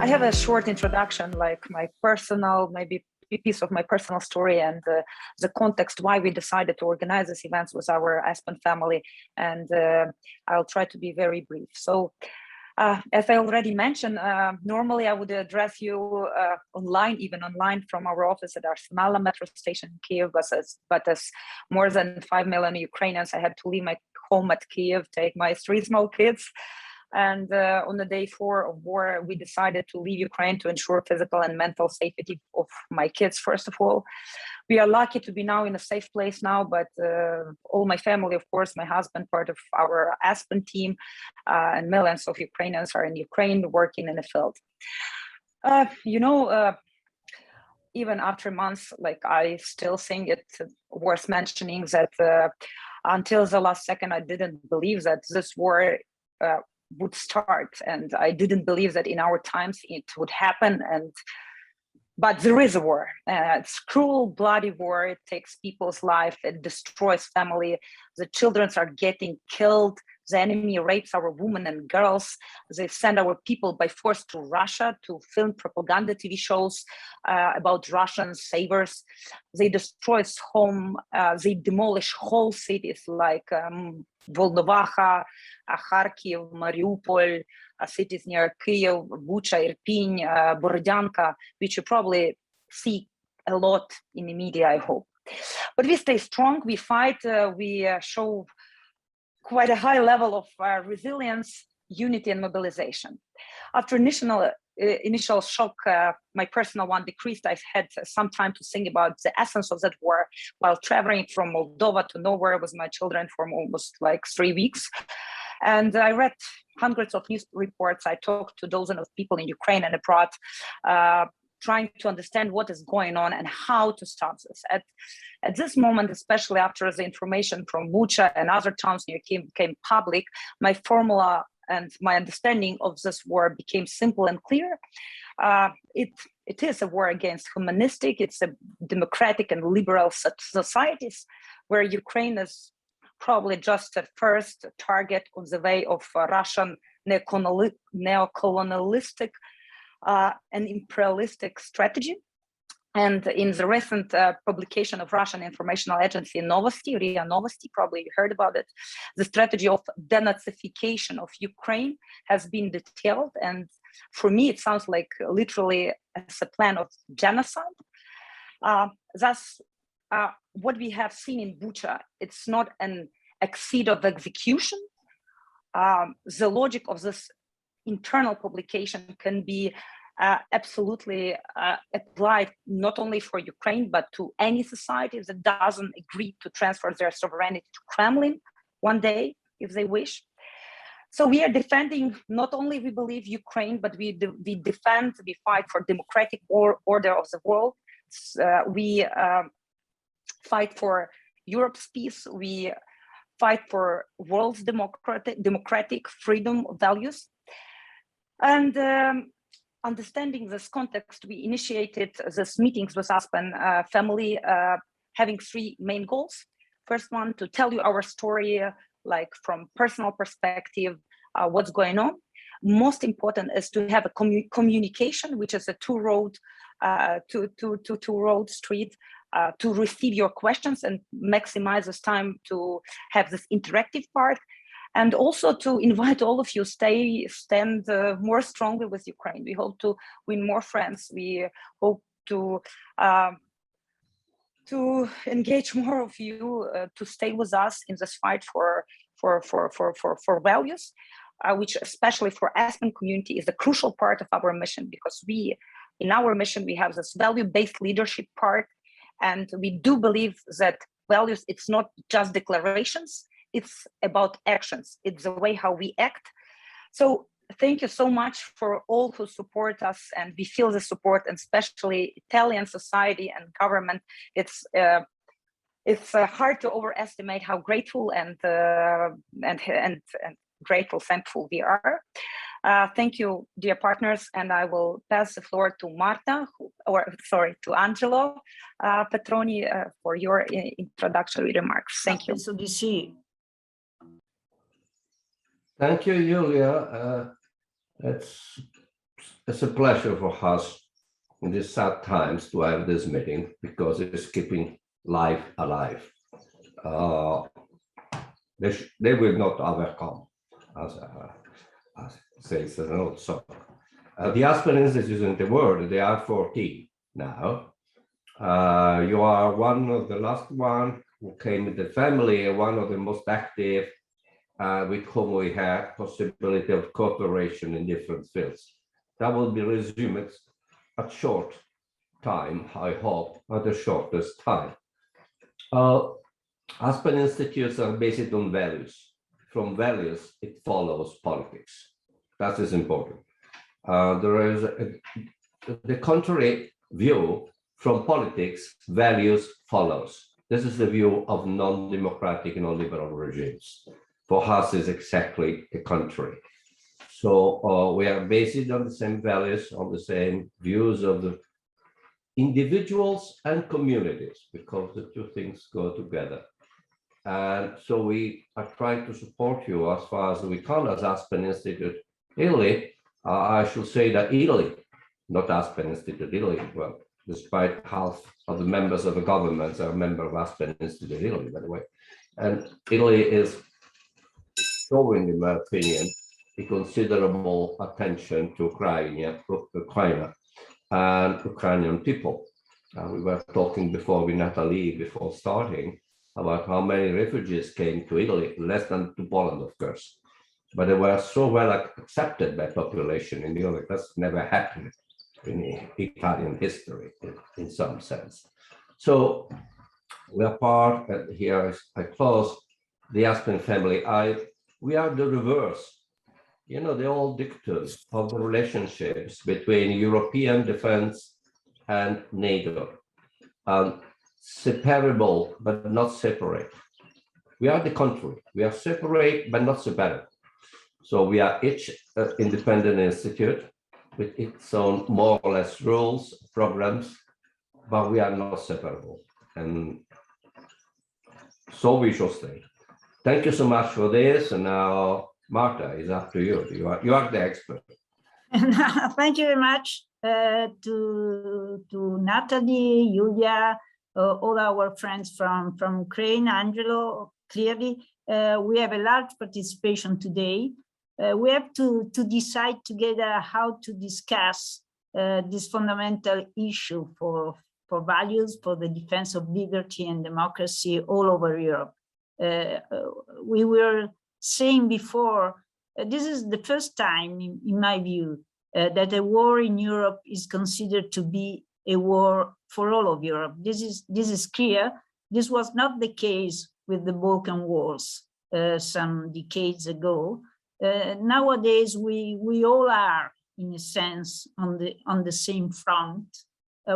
I have a short introduction, like my personal, maybe a piece of my personal story and the context why we decided to organize these events with our Aspen family. And I'll try to be very brief. So as I already mentioned, normally I would address you even online from our office at Arsenal metro station in Kyiv, but as more than 5 million Ukrainians, I had to leave my home at Kyiv, take my 3 small kids. And on the day 4 of war, we decided to leave Ukraine to ensure physical and mental safety of my kids, first of all. We are lucky to be now in a safe place now, but all my family, of course, my husband, part of our Aspen team, and millions of Ukrainians are in Ukraine working in the field. Even after months, like I still think it's worth mentioning that until the last second, I didn't believe that this war would start, and I didn't believe that in our times it would happen. But there is a war. It's cruel, bloody war. It takes people's life. It destroys family. The children are getting killed. The enemy rapes our women and girls. They send our people by force to Russia to film propaganda TV shows about Russian saviors. They destroy home. They demolish whole cities like Volnovakha, Kharkiv, Mariupol, cities near Kyiv, Bucha, Irpin, Borodyanka, which you probably see a lot in the media, I hope. But we stay strong, we fight, we show quite a high level of resilience, unity, and mobilization. After initial shock, my personal one decreased. I've had some time to think about the essence of that war while traveling from Moldova to nowhere with my children for almost like 3 weeks. And I read hundreds of news reports. I talked to dozens of people in Ukraine and abroad, trying to understand what is going on and how to stop this. At this moment, especially after the information from Bucha and other towns near Kyiv became public, my formula and my understanding of this war became simple and clear. It is a war against humanistic, it's a democratic and liberal societies where Ukraine is probably just a first target on the way of Russian neocolonialistic and imperialistic strategy. And in the recent publication of Russian informational agency Novosti, RIA Novosti, probably you heard about it, the strategy of denazification of Ukraine has been detailed. And for me, it sounds like literally as a plan of genocide. Thus, what we have seen in Bucha, it's not an exceed of execution. The logic of this internal publication can be absolutely applied not only for Ukraine, but to any society that doesn't agree to transfer their sovereignty to Kremlin one day, if they wish. So we are defending, not only we believe Ukraine, but we fight for democratic order of the world. We fight for Europe's peace. We fight for world's democratic freedom values. And understanding this context, we initiated these meetings with Aspen family, having 3 main goals. First one, to tell you our story, like from personal perspective, what's going on. Most important is to have a communication, which is a two-road street, to receive your questions and maximize this time to have this interactive part. And also to invite all of you stand more strongly with Ukraine. We hope to win more friends. We hope to engage more of you to stay with us in this fight for values, which especially for Aspen community is a crucial part of our mission, because in our mission we have this value-based leadership part, and we do believe that values, it's not just declarations. It's about actions. It's the way how we act. So thank you so much for all who support us, and we feel the support, and especially Italian society and government. It's hard to overestimate how grateful and thankful we are. Thank you, dear partners, and I will pass the floor to to Angelo Petroni for your introductory remarks. Thank you. Thank you, Julia. It's it's a pleasure for us in these sad times to have this meeting because it's keeping life alive. They will not overcome, as says an old song. The Aspen Institute in the world, they are 14 now. You are one of the last one who came with the family, and one of the most active, with whom we have possibility of cooperation in different fields. That will be resumed at short time, I hope, at the shortest time. Aspen Institutes are based on values. From values, it follows politics. That is important. There is the contrary view from politics, values follows. This is the view of non-democratic, non-liberal regimes. For us, is exactly the contrary. So we are based on the same values, on the same views of the individuals and communities, because the two things go together. And so we are trying to support you as far as we can as Aspen Institute Italy. I should say that Italy, not Aspen Institute Italy, well, despite half of the members of the government are a member of Aspen Institute Italy, by the way. And Italy is showing, in my opinion, a considerable attention to Ukraine and Ukrainian people. We were talking before with Natalie, before starting, about how many refugees came to Italy, less than to Poland, of course. But they were so well accepted by population in Italy. That's never happened in Italian history, in some sense. So we are part, and here I close, the Aspen family. We are the reverse. You know, the old dictators of the relationships between European defense and NATO. Separable, but not separate. We are the contrary. We are separate, but not separate. So we are each independent institute with its own more or less rules, programs, but we are not separable. And so we shall stay. Thank you so much for this. And now, Marta, it's up to you. You are the expert. Thank you very much to Natalie, Julia, all our friends from Ukraine, Angelo. Clearly, we have a large participation today. We have to decide together how to discuss this fundamental issue for values, for the defense of liberty and democracy all over Europe. We were saying before, this is the first time, in my view, that a war in Europe is considered to be a war for all of Europe. This is clear. This was not the case with the Balkan wars some decades ago. Nowadays, we all are, in a sense, on the same front.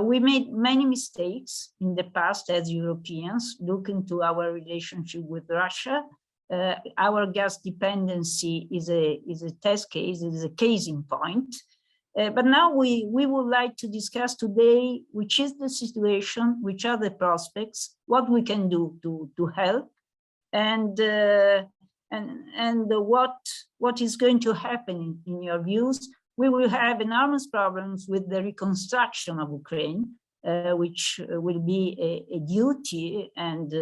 We made many mistakes in the past as Europeans, looking to our relationship with Russia. Our gas dependency is a test case, is a case in point. But now we would like to discuss today, which is the situation, which are the prospects, what we can do to help, and what is going to happen in your views. We will have enormous problems with the reconstruction of Ukraine, which will be a duty and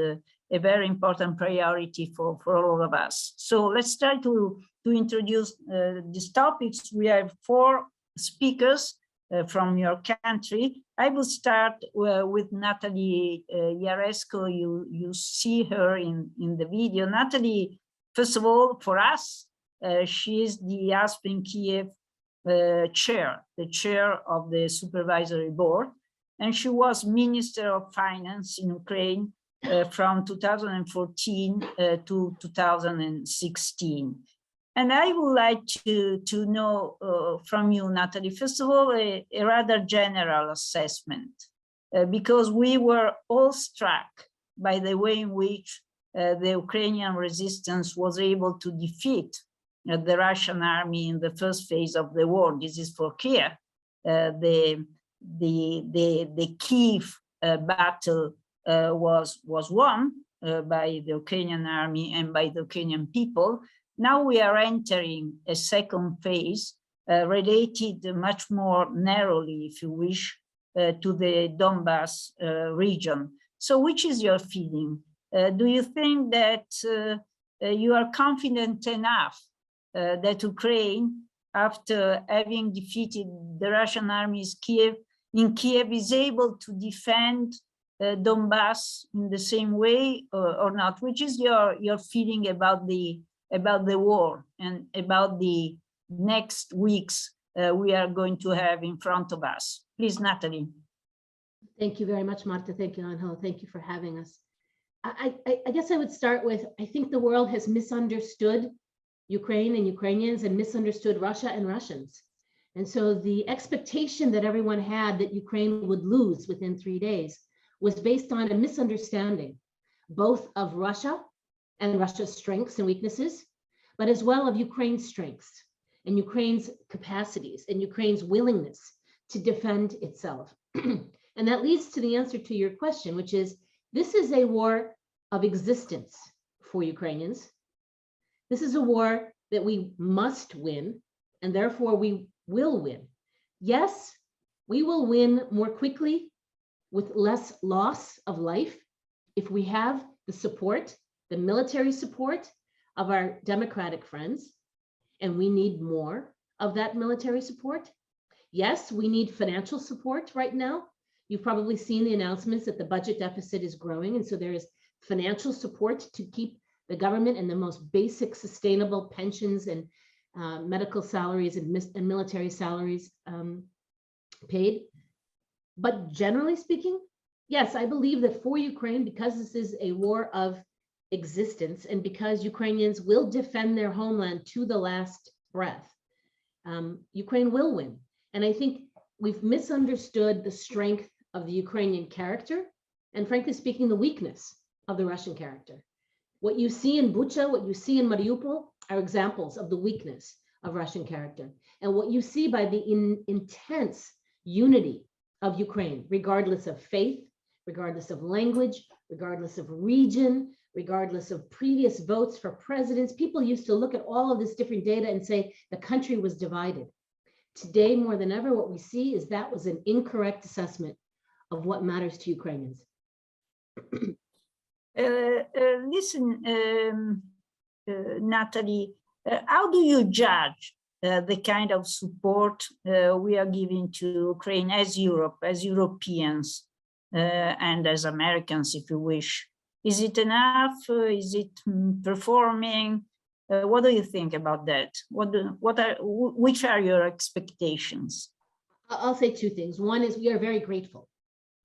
a very important priority for all of us. So let's try to introduce these topics. We have 4 speakers from your country. I will start with Natalie Yaresko. You see her in the video. Natalie, first of all, for us, she is the Aspen Kyiv chair, the chair of the supervisory board, and she was Minister of Finance in Ukraine from 2014 to 2016. And I would like to know from you, Natalie, first of all, a rather general assessment, because we were all struck by the way in which the Ukrainian resistance was able to defeat the Russian army in the first phase of the war. This is for clear. The Kyiv battle was won by the Ukrainian army and by the Ukrainian people. Now we are entering a second phase related much more narrowly, if you wish, to the Donbas region. So which is your feeling? Do you think that you are confident enough that Ukraine, after having defeated the Russian army's in Kyiv, is able to defend Donbas in the same way or not? Which is your feeling about the war and about the next weeks we are going to have in front of us? Please, Natalie. Thank you very much, Marta. Thank you, Angelo. Thank you for having us. I guess I would start with, I think the world has misunderstood Ukraine and Ukrainians and misunderstood Russia and Russians. And so the expectation that everyone had that Ukraine would lose within 3 days was based on a misunderstanding, both of Russia and Russia's strengths and weaknesses, but as well of Ukraine's strengths and Ukraine's capacities and Ukraine's willingness to defend itself. And that leads to the answer to your question, which is, this is a war of existence for Ukrainians. This is a war that we must win, and therefore we will win. Yes, we will win more quickly with less loss of life if we have the support, the military support of our democratic friends, and we need more of that military support. Yes, we need financial support right now. You've probably seen the announcements that the budget deficit is growing, and so there is financial support to keep the government and the most basic sustainable pensions and medical salaries and military salaries paid. But generally speaking, yes, I believe that for Ukraine, because this is a war of existence and because Ukrainians will defend their homeland to the last breath, Ukraine will win. And I think we've misunderstood the strength of the Ukrainian character and, frankly speaking, the weakness of the Russian character. What you see in Bucha, what you see in Mariupol are examples of the weakness of Russian character. And what you see by the intense unity of Ukraine, regardless of faith, regardless of language, regardless of region, regardless of previous votes for presidents. People used to look at all of this different data and say the country was divided. Today, more than ever, what we see is that was an incorrect assessment of what matters to Ukrainians. Listen, Natalie, how do you judge the kind of support we are giving to Ukraine as Europe, as Europeans, and as Americans, if you wish? Is it enough? Is it performing? What do you think about that? Which are your expectations? I'll say two things. One is we are very grateful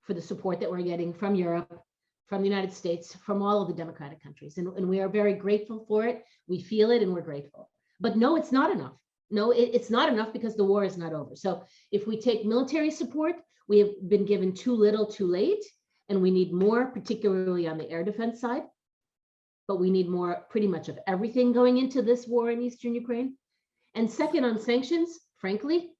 for the support that we're getting from Europe, from the United States, from all of the democratic countries. And we are very grateful for it. We feel it and we're grateful. But no, it's not enough. No, it's not enough because the war is not over. So if we take military support, we have been given too little, too late, and we need more, particularly on the air defense side. But we need more pretty much of everything going into this war in Eastern Ukraine. And second, on sanctions, frankly,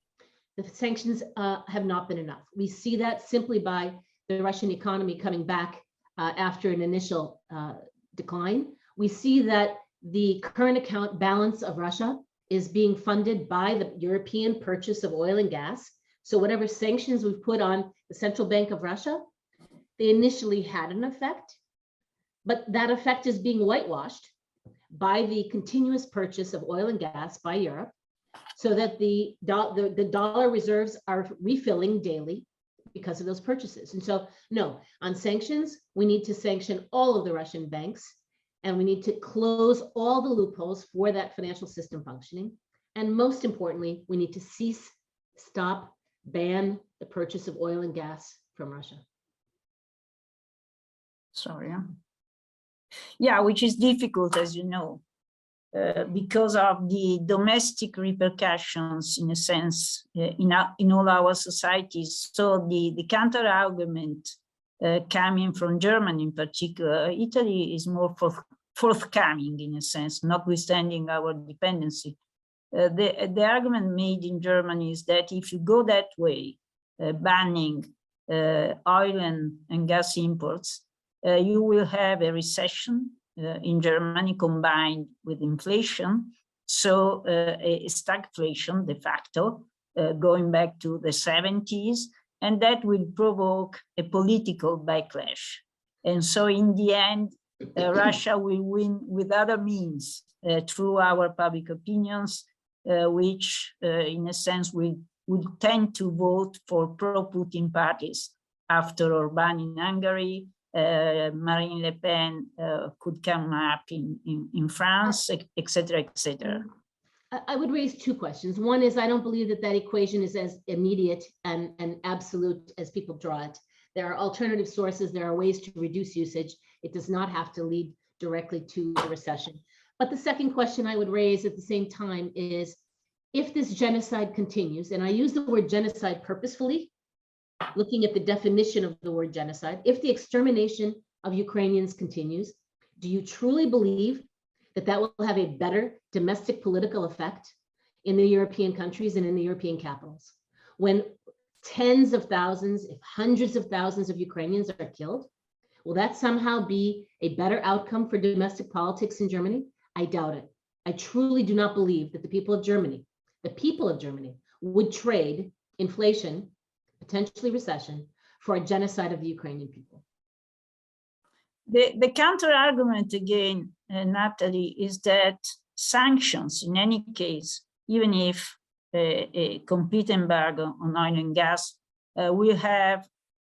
the sanctions have not been enough. We see that simply by the Russian economy coming back after an initial decline. We see that the current account balance of Russia is being funded by the European purchase of oil and gas. So whatever sanctions we've put on the Central Bank of Russia, they initially had an effect, but that effect is being whitewashed by the continuous purchase of oil and gas by Europe, so that the dollar reserves are refilling daily because of those purchases. And so, no, on sanctions, we need to sanction all of the Russian banks, and we need to close all the loopholes for that financial system functioning. And most importantly, we need to cease, stop, ban the purchase of oil and gas from Russia. Sorry. Yeah, which is difficult, as you know, because of the domestic repercussions, in a sense, in all our societies. So the counter argument coming from Germany in particular, Italy is more forthcoming in a sense, notwithstanding our dependency. The argument made in Germany is that if you go that way, banning oil and gas imports, you will have a recession in Germany combined with inflation, So a stagflation de facto, going back to the 70s, and that will provoke a political backlash. And so in the end, Russia will win with other means through our public opinions, which in a sense will tend to vote for pro-Putin parties. After Orban in Hungary, Marine Le Pen could come up in France, etc., etc. I would raise two questions. One is, I don't believe that that equation is as immediate and absolute as people draw it. There are alternative sources. There are ways to reduce usage. It does not have to lead directly to a recession. But the second question I would raise at the same time is, if this genocide continues, and I use the word genocide purposefully, looking at the definition of the word genocide, if the extermination of Ukrainians continues, do you truly believe that that will have a better domestic political effect in the European countries and in the European capitals? When tens of thousands, if hundreds of thousands of Ukrainians are killed, will that somehow be a better outcome for domestic politics in Germany? I doubt it. I truly do not believe that the people of Germany would trade inflation, potentially recession, for a genocide of the Ukrainian people. The counter argument again, Natalie, is that sanctions, in any case, even if a complete embargo on oil and gas will have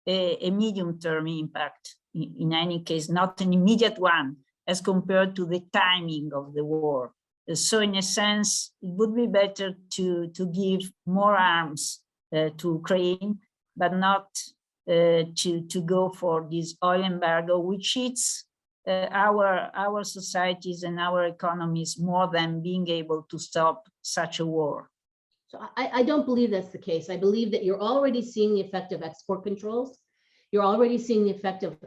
a medium-term impact, in any case, not an immediate one, as compared to the timing of the war. So in a sense, it would be better to give more arms to Ukraine, but not to go for this oil embargo, which hits our societies and our economies more than being able to stop such a war. So I don't believe that's the case. I believe that you're already seeing the effect of export controls. You're already seeing the effect of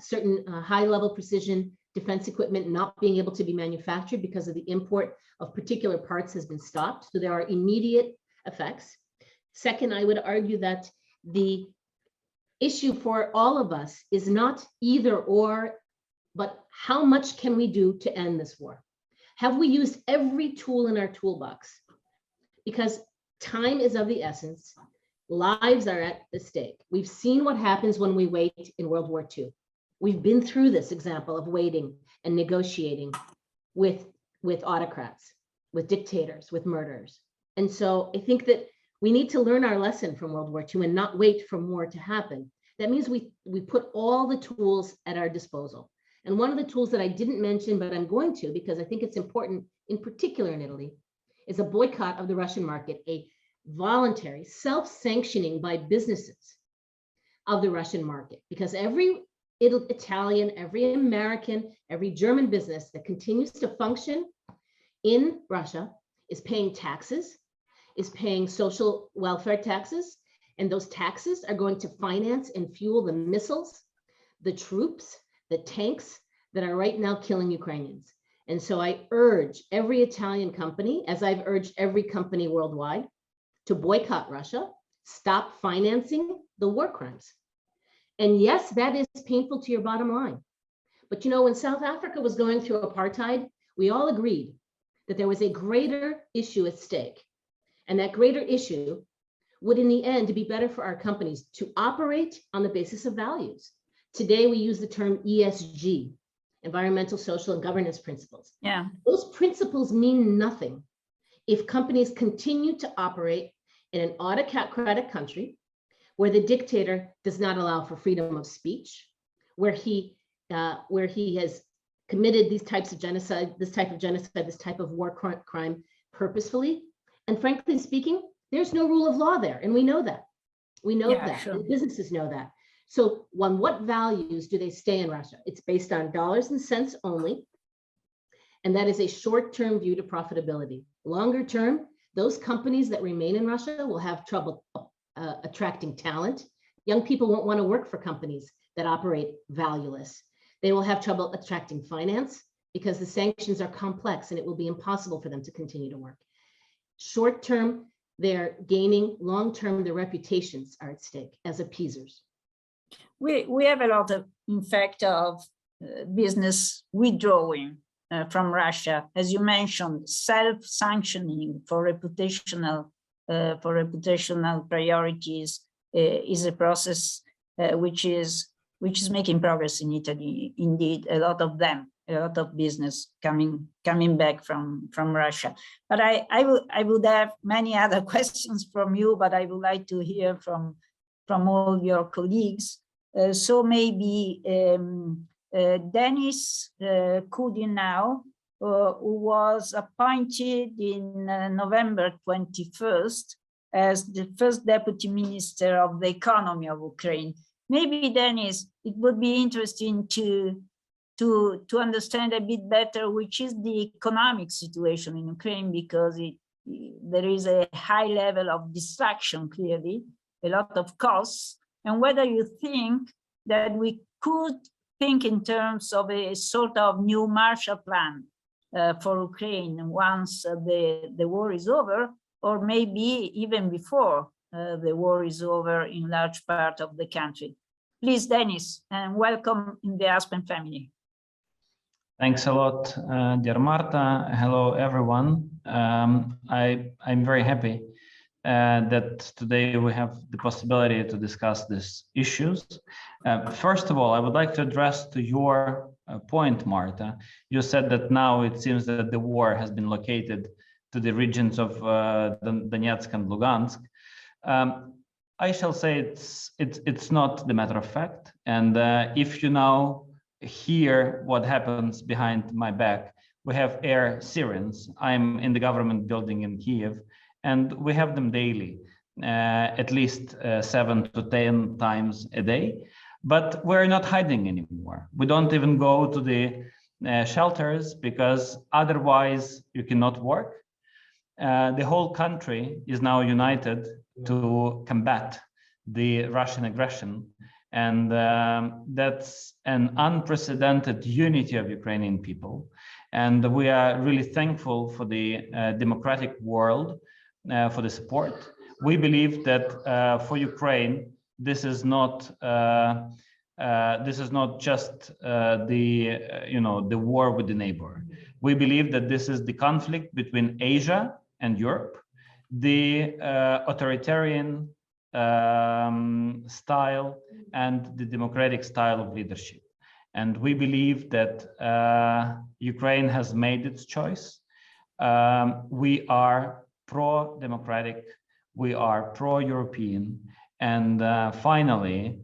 certain high-level precision defense equipment not being able to be manufactured because of the import of particular parts has been stopped. So there are immediate effects. Second, I would argue that the issue for all of us is not either or, but how much can we do to end this war? Have we used every tool in our toolbox? Because time is of the essence. Lives are at the stake. We've seen what happens when we wait in World War II. We've been through this example of waiting and negotiating with autocrats, with dictators, with murderers. And so I think that we need to learn our lesson from World War II and not wait for more to happen. That means we put all the tools at our disposal. And one of the tools that I didn't mention, but I'm going to, because I think it's important, in particular in Italy, is a boycott of the Russian market, a voluntary self-sanctioning by businesses of the Russian market. Because every Italian, every American, every German business that continues to function in Russia is paying taxes, is paying social welfare taxes, and those taxes are going to finance and fuel the missiles, the troops, the tanks that are right now killing Ukrainians. And so I urge every Italian company, as I've urged every company worldwide, to boycott Russia, stop financing the war crimes. And yes, that is painful to your bottom line. But you know, when South Africa was going through apartheid, we all agreed that there was a greater issue at stake. And that greater issue would in the end be better for our companies to operate on the basis of values. Today, we use the term ESG, environmental, social, and governance principles. Yeah. Those principles mean nothing if companies continue to operate in an autocratic country where the dictator does not allow for freedom of speech, where he has committed these types of genocide, this type of war crime purposefully. And frankly speaking, there's no rule of law there, and we know that. We know that, sure. and businesses know that. So on what values do they stay in Russia? It's based on dollars and cents only, and that is a short-term view to profitability. Longer term, those companies that remain in Russia will have trouble attracting talent. Young people won't want to work for companies that operate valueless. They will have trouble attracting finance because the sanctions are complex and it will be impossible for them to continue to work. Short term, they're gaining. Long term, their reputations are at stake as appeasers. We have a lot of, in fact, of business withdrawing from Russia. As you mentioned, self-sanctioning for reputational priorities is a process which is making progress in Italy. Indeed, a lot of business coming back from Russia. But I would have many other questions from you, but I would like to hear from all your colleagues. So maybe Denis Kudinau, who was appointed in November 21st as the first deputy minister of the economy of Ukraine. Maybe, Denis, it would be interesting to understand a bit better which is the economic situation in Ukraine, because there is a high level of distraction, clearly, a lot of costs, and whether you think that we could think in terms of a sort of new Marshall Plan for Ukraine once the war is over, or maybe even before the war is over in large part of the country. Please, Denis, and welcome in the Aspen family. Thanks a lot, dear Marta. Hello, everyone. I'm very happy that today we have the possibility to discuss these issues. First of all, I would like to address to your point, Marta. You said that now it seems that the war has been located to the regions of Donetsk and Lugansk. I shall say it's not the matter of fact. And if you now hear what happens behind my back, we have air sirens. I'm in the government building in Kyiv, and we have them daily, at least 7 to 10 times a day. But we're not hiding anymore. We don't even go to the shelters, because otherwise you cannot work. The whole country is now united to combat the Russian aggression. And that's an unprecedented unity of Ukrainian people. And we are really thankful for the democratic world for the support. We believe that for Ukraine, this is not just the war with the neighbor. We believe that this is the conflict between Asia and Europe, the authoritarian style and the democratic style of leadership. And we believe that Ukraine has made its choice. We are pro-democratic, we are pro-European, and finally,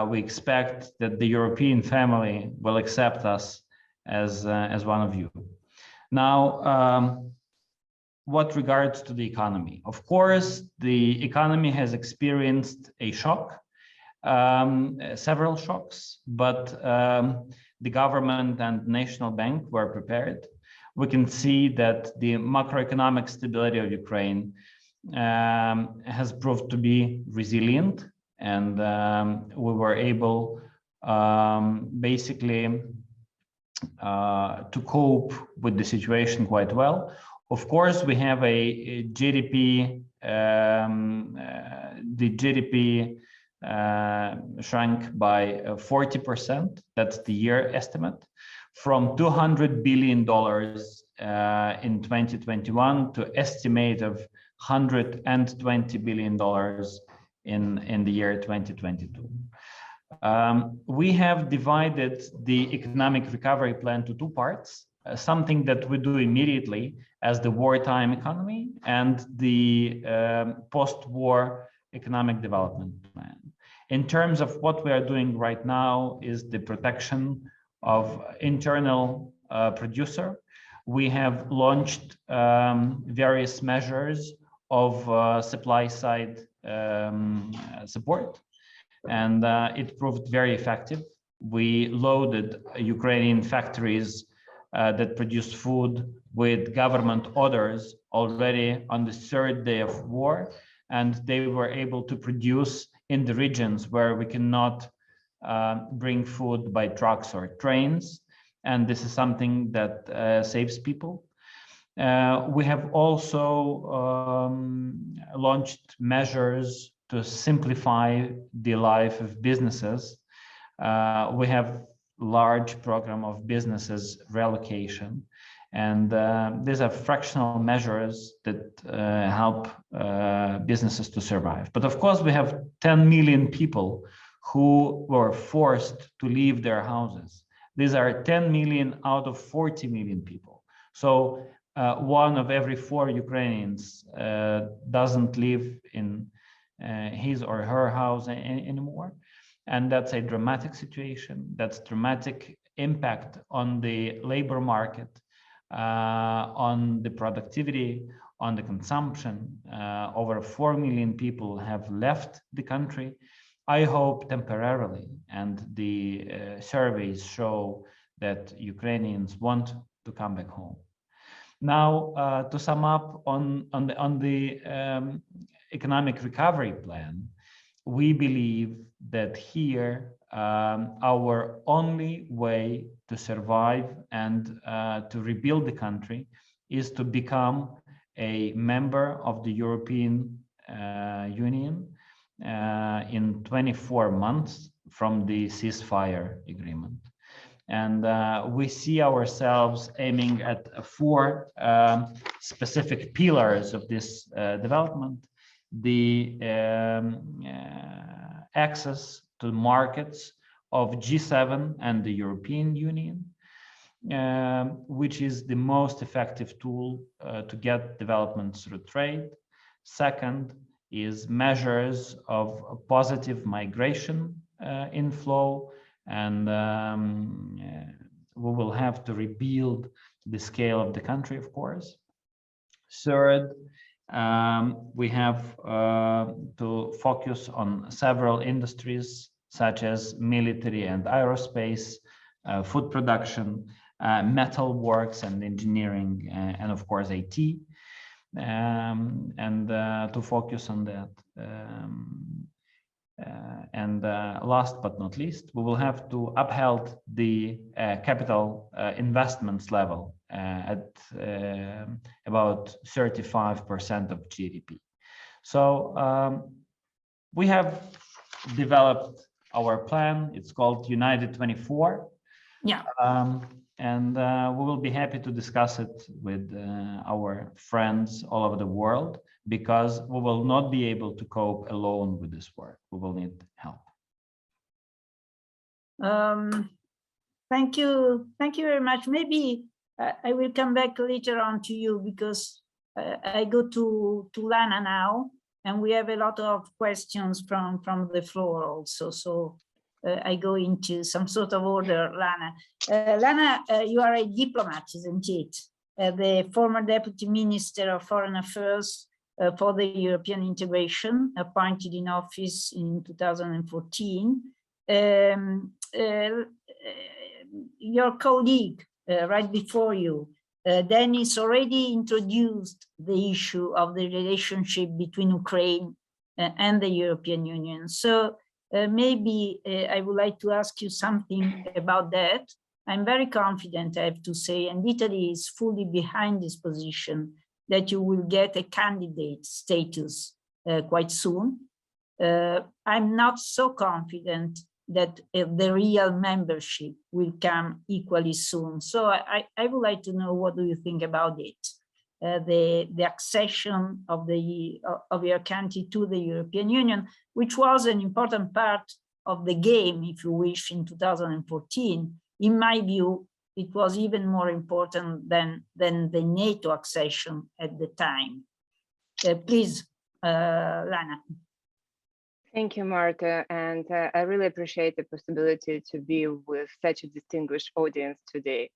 we expect that the European family will accept us as one of you. Now, what regards to the economy? Of course, the economy has experienced a shock, several shocks, but the government and national bank were prepared. We can see that the macroeconomic stability of Ukraine has proved to be resilient, and we were able basically to cope with the situation quite well. Of course, we have a GDP, the GDP shrank by 40%, that's the year estimate, from $200 billion in 2021 to estimate of $120 billion in the year 2022. We have divided the economic recovery plan to two parts, something that we do immediately as the wartime economy and the post-war economic development plan. In terms of what we are doing right now is the protection of internal producer. We have launched various measures of supply side support, and it proved very effective. We loaded Ukrainian factories that produce food with government orders already on the third day of war, and they were able to produce in the regions where we cannot bring food by trucks or trains, and this is something that saves people. We have also launched measures to simplify the life of businesses. We have large program of businesses relocation. And these are fractional measures that help businesses to survive. But of course, we have 10 million people who were forced to leave their houses. These are 10 million out of 40 million people. So one of every 4 Ukrainians doesn't live in his or her house anymore. And that's a dramatic situation. That's dramatic impact on the labor market, on the productivity, on the consumption. Over 4 million people have left the country. I hope temporarily, and the surveys show that Ukrainians want to come back home. Now, to sum up on the economic recovery plan, we believe that here our only way to survive and to rebuild the country is to become a member of the European Union in 24 months from the ceasefire agreement. And we see ourselves aiming at 4 specific pillars of this development: the access to markets of G7 and the European Union, which is the most effective tool to get development through trade. Second is measures of positive migration inflow, and we will have to rebuild the scale of the country, of course. Third, we have to focus on several industries such as military and aerospace, food production, metal works and engineering, and of course IT, and to focus on that. And last but not least, we will have to uphold the capital investments level at about 35% of GDP. So we have developed our plan. It's called United 24. Yeah. And we will be happy to discuss it with our friends all over the world, because we will not be able to cope alone with this work. We will need help. Thank you very much. Maybe I will come back later on to you, because I go to Lana now, and we have a lot of questions from the floor also. So I go into some sort of order. Lana, you are a diplomat, isn't it? The former Deputy Minister of Foreign Affairs for the European integration, appointed in office in 2014. Your colleague right before you, Dennis, already introduced the issue of the relationship between Ukraine and the European Union. So maybe I would like to ask you something about that. I'm very confident, I have to say, and Italy is fully behind this position, that you will get a candidate status quite soon. I'm not so confident that the real membership will come equally soon. So I would like to know, what do you think about it? The accession of your country to the European Union, which was an important part of the game, if you wish, in 2014. In my view, it was even more important than the NATO accession at the time. Please, Lana. Thank you, Marta, and I really appreciate the possibility to be with such a distinguished audience today.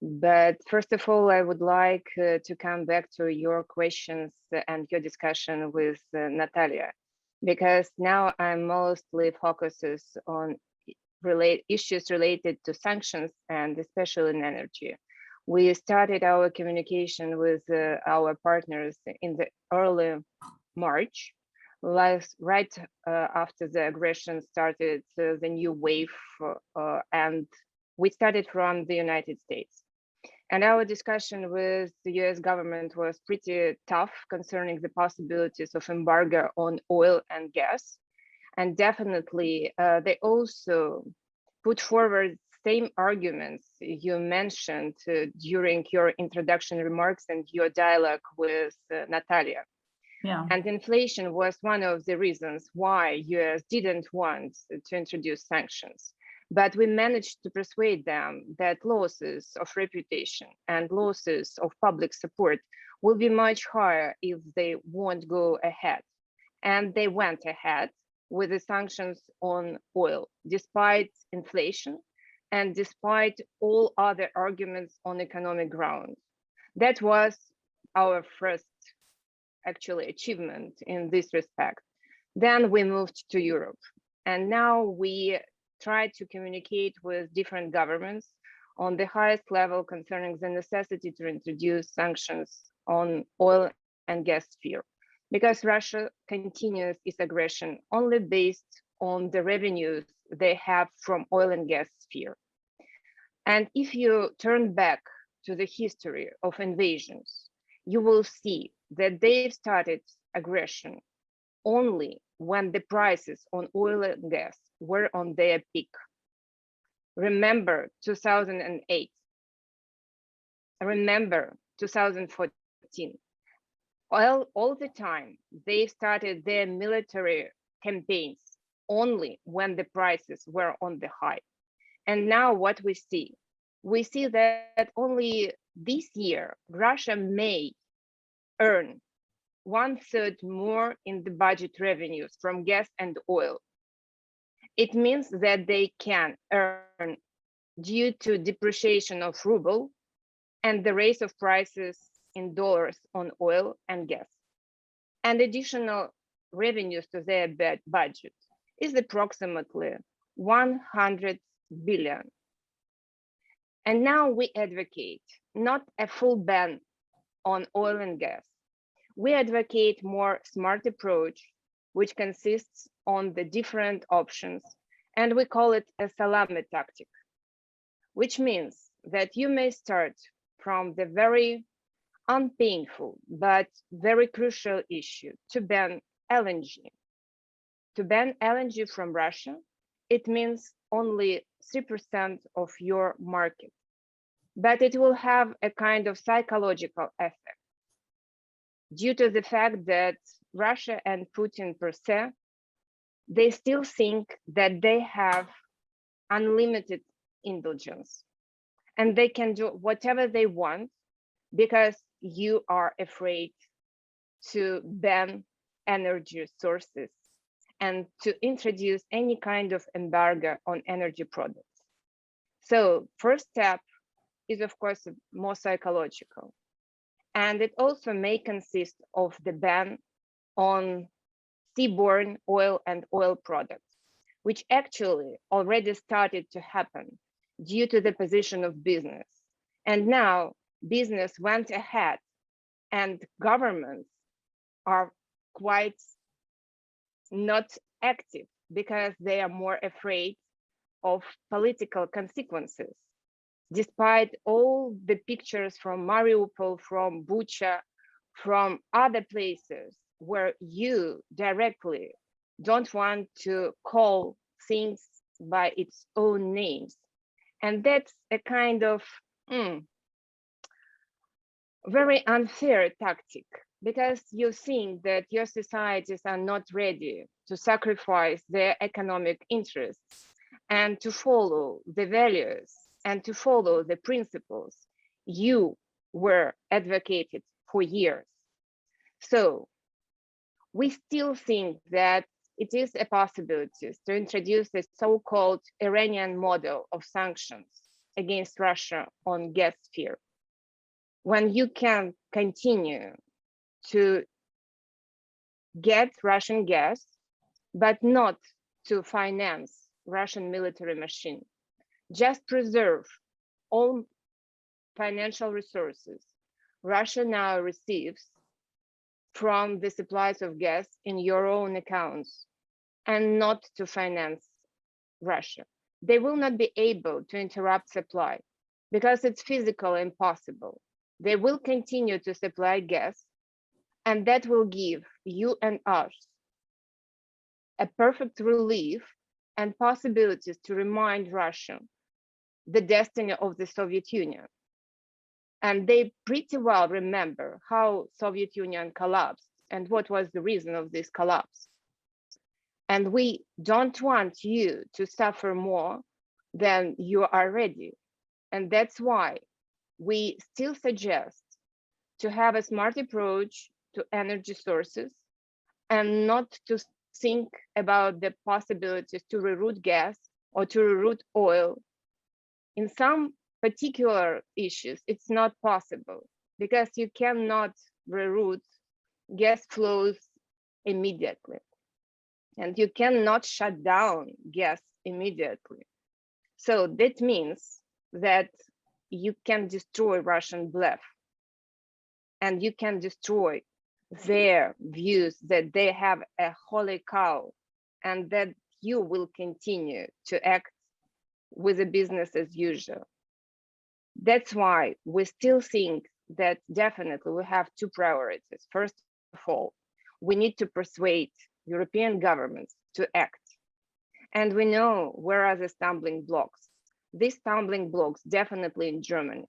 But first of all, I would like to come back to your questions and your discussion with Natalia, because now I'm mostly focuses on issues related to sanctions, and especially in energy. We started our communication with our partners in the early March, right after the aggression started, the new wave, and we started from the United States. And our discussion with the US government was pretty tough concerning the possibilities of embargo on oil and gas. And definitely, they also put forward same arguments you mentioned during your introduction remarks and your dialogue with Natalia. Yeah. And inflation was one of the reasons why US didn't want to introduce sanctions. But we managed to persuade them that losses of reputation and losses of public support will be much higher if they won't go ahead. And they went ahead with the sanctions on oil, despite inflation and despite all other arguments on economic grounds. That was our first actually achievement in this respect. Then we moved to Europe, and now we try to communicate with different governments on the highest level concerning the necessity to introduce sanctions on oil and gas sphere, because Russia continues its aggression only based on the revenues they have from oil and gas sphere. And if you turn back to the history of invasions, you will see that they've started aggression only when the prices on oil and gas were on their peak. Remember 2008. Remember 2014. All the time, they started their military campaigns only when the prices were on the high. And now what we see that only this year, Russia may earn 1/3 more in the budget revenues from gas and oil. It means that they can earn due to depreciation of ruble and the raise of prices in dollars on oil and gas. And additional revenues to their budget is approximately 100 billion. And now we advocate not a full ban on oil and gas. We advocate more smart approach, which consists on the different options, and we call it a salami tactic, which means that you may start from the very unpainful but very crucial issue to ban LNG. To ban LNG from Russia, it means only 3% of your market, but it will have a kind of psychological effect due to the fact that Russia and Putin per se, they still think that they have unlimited indulgence and they can do whatever they want because you are afraid to ban energy sources and to introduce any kind of embargo on energy products. So first step is of course more psychological. And it also may consist of the ban on seaborne oil and oil products, which actually already started to happen due to the position of business. And now business went ahead and governments are quite not active because they are more afraid of political consequences. Despite all the pictures from Mariupol, from Bucha, from other places where you directly don't want to call things by its own names. And that's a kind of very unfair tactic because you think that your societies are not ready to sacrifice their economic interests and to follow the values and to follow the principles you were advocated for years. So we still think that it is a possibility to introduce a so-called Iranian model of sanctions against Russia on gas sphere, when you can continue to get Russian gas, but not to finance Russian military machine. Just preserve all financial resources Russia now receives from the supplies of gas in your own accounts and not to finance Russia. They will not be able to interrupt supply because it's physically impossible. They will continue to supply gas, and that will give you and us a perfect relief and possibilities to remind Russia the destiny of the Soviet Union. And they pretty well remember how Soviet Union collapsed and what was the reason of this collapse. And we don't want you to suffer more than you are ready. And that's why we still suggest to have a smart approach to energy sources and not to think about the possibilities to reroute gas or to reroute oil. In some particular issues, it's not possible because you cannot reroute gas flows immediately. And you cannot shut down gas immediately. So that means that you can destroy Russian bluff and you can destroy their views that they have a holy cow and that you will continue to act with a business as usual. That's why we still think that definitely we have two priorities. First of all, we need to persuade European governments to act. And we know where are the stumbling blocks. These stumbling blocks definitely in Germany.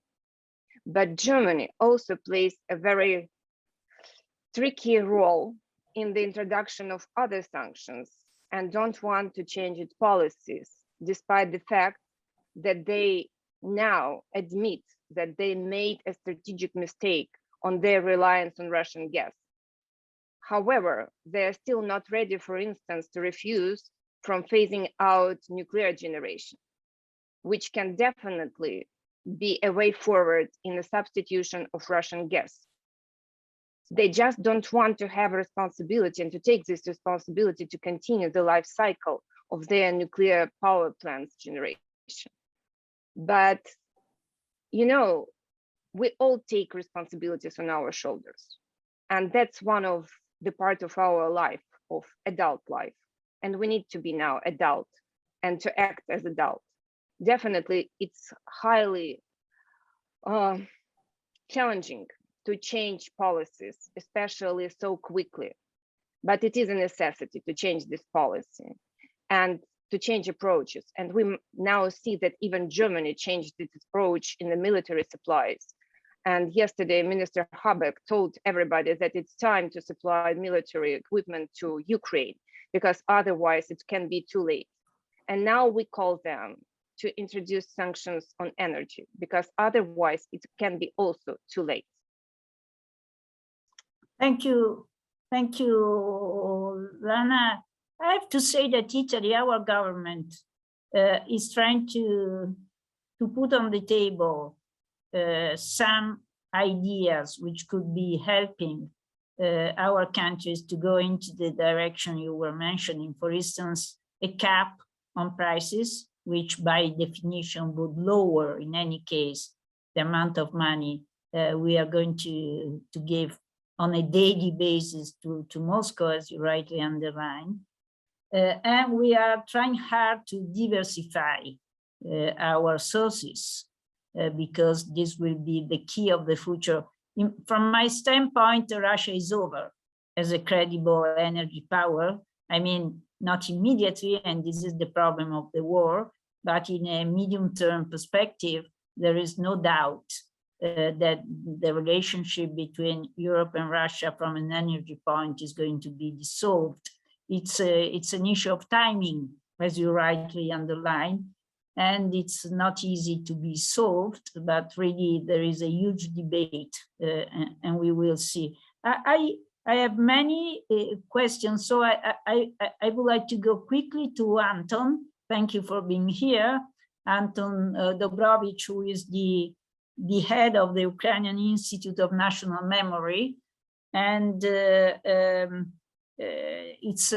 But Germany also plays a very tricky role in the introduction of other sanctions and don't want to change its policies, despite the fact that they now admit that they made a strategic mistake on their reliance on Russian gas. However, they are still not ready, for instance, to refuse from phasing out nuclear generation, which can definitely be a way forward in the substitution of Russian gas. They just don't want to have a responsibility and to take this responsibility to continue the life cycle of their nuclear power plants generation. But, you know, we all take responsibilities on our shoulders. And that's one of the part of our life, of adult life. And we need to be now adult and to act as adult. Definitely, it's highly challenging to change policies, especially so quickly. But it is a necessity to change this policy and to change approaches. And we now see that even Germany changed its approach in the military supplies. And yesterday, Minister Habeck told everybody that it's time to supply military equipment to Ukraine, because otherwise it can be too late. And now we call them to introduce sanctions on energy, because otherwise it can be also too late. Thank you. Thank you, Lana. I have to say that Italy, our government, is trying to put on the table some ideas which could be helping our countries to go into the direction you were mentioning. For instance, a cap on prices, which by definition would lower, in any case, the amount of money we are going to give on a daily basis to Moscow, as you rightly underlined. And we are trying hard to diversify our sources because this will be the key of the future. From my standpoint, Russia is over as a credible energy power. I mean, not immediately, and this is the problem of the war, but in a medium-term perspective, there is no doubt that the relationship between Europe and Russia from an energy point is going to be dissolved. It's an issue of timing, as you rightly underline, and it's not easy to be solved, but really there is a huge debate and we will see. I have many questions, so I would like to go quickly to Anton. Thank you for being here. Anton Dobrovich, who is the head of the Ukrainian Institute of National Memory. And it's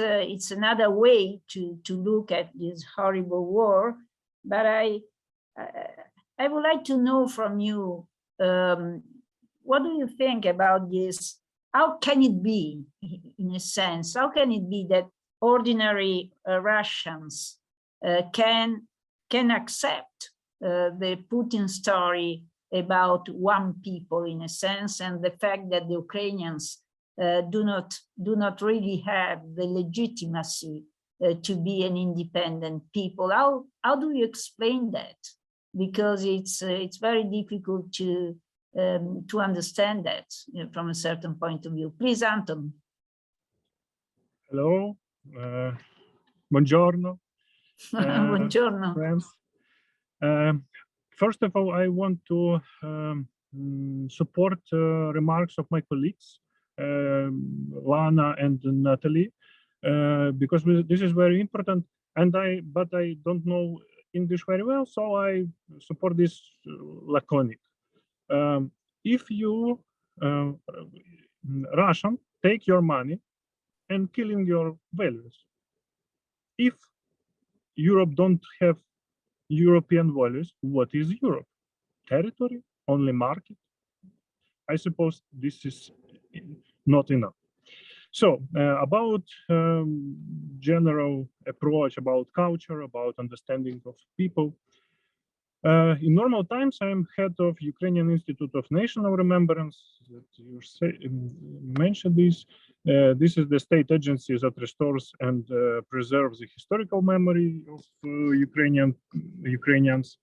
another way to look at this horrible war. But I would like to know from you, what do you think about this? How can it be, in a sense, how can it be that ordinary Russians can accept the Putin story about one people, in a sense, and the fact that the Ukrainians do not really have the legitimacy to be an independent people? How do you explain that? because it's very difficult to understand that from a certain point of view. Please, Anton. Hello, buongiorno, Buongiorno. friends. First of all, I want to support remarks of my colleagues, Lana and Natalie, because this is very important. But I don't know English very well, so I support this laconic. If you Russian take your money and killing your values, if Europe don't have European values, what is Europe? Territory? Only market? I suppose this is not enough. So about general approach, about culture, about understanding of people. In normal times, I'm head of Ukrainian Institute of National Remembrance. That you mentioned this. This is the state agency that restores and preserves the historical memory of Ukrainians.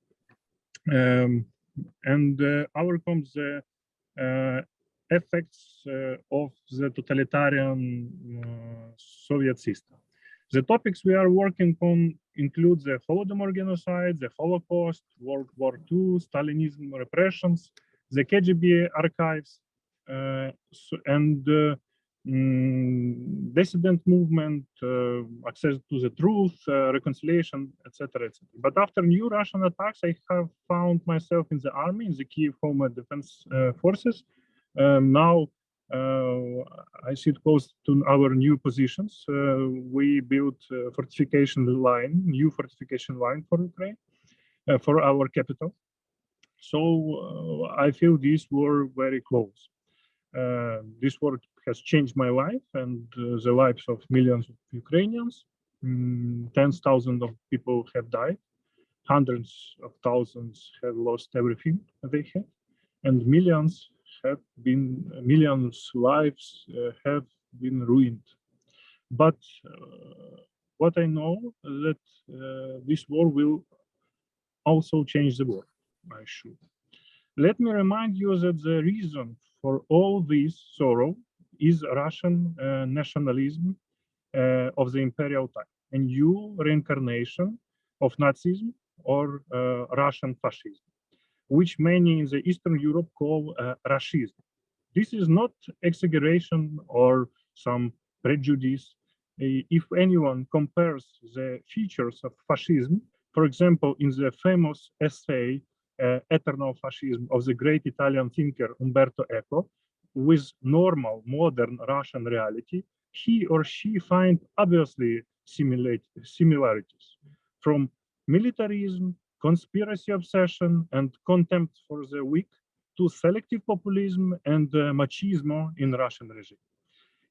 And overcomes the effects of the totalitarian Soviet system. The topics we are working on include the Holodomor genocide, the Holocaust, World War II, Stalinism repressions, the KGB archives, and dissident movement, access to the truth, reconciliation, etc., etc. But after new Russian attacks, I have found myself in the army, in the Kyiv Home Defense Forces. Now I sit close to our new positions. We built a fortification line, new fortification line for Ukraine, for our capital. So I feel these were very close. This work has changed my life and the lives of millions of Ukrainians. Tens of thousands of people have died. Hundreds of thousands have lost everything they had, and millions lives have been ruined. But what I know that this war will also change the world, I should. Let me remind you that the reason for all this sorrow is Russian nationalism of the imperial time, a new reincarnation of Nazism or Russian fascism, which many in the Eastern Europe call Rashism. This is not exaggeration or some prejudice. If anyone compares the features of fascism, for example, in the famous essay Eternal Fascism of the great Italian thinker Umberto Eco, with normal modern Russian reality, he or she finds obviously similarities, from militarism, conspiracy obsession, and contempt for the weak, to selective populism and machismo in Russian regime.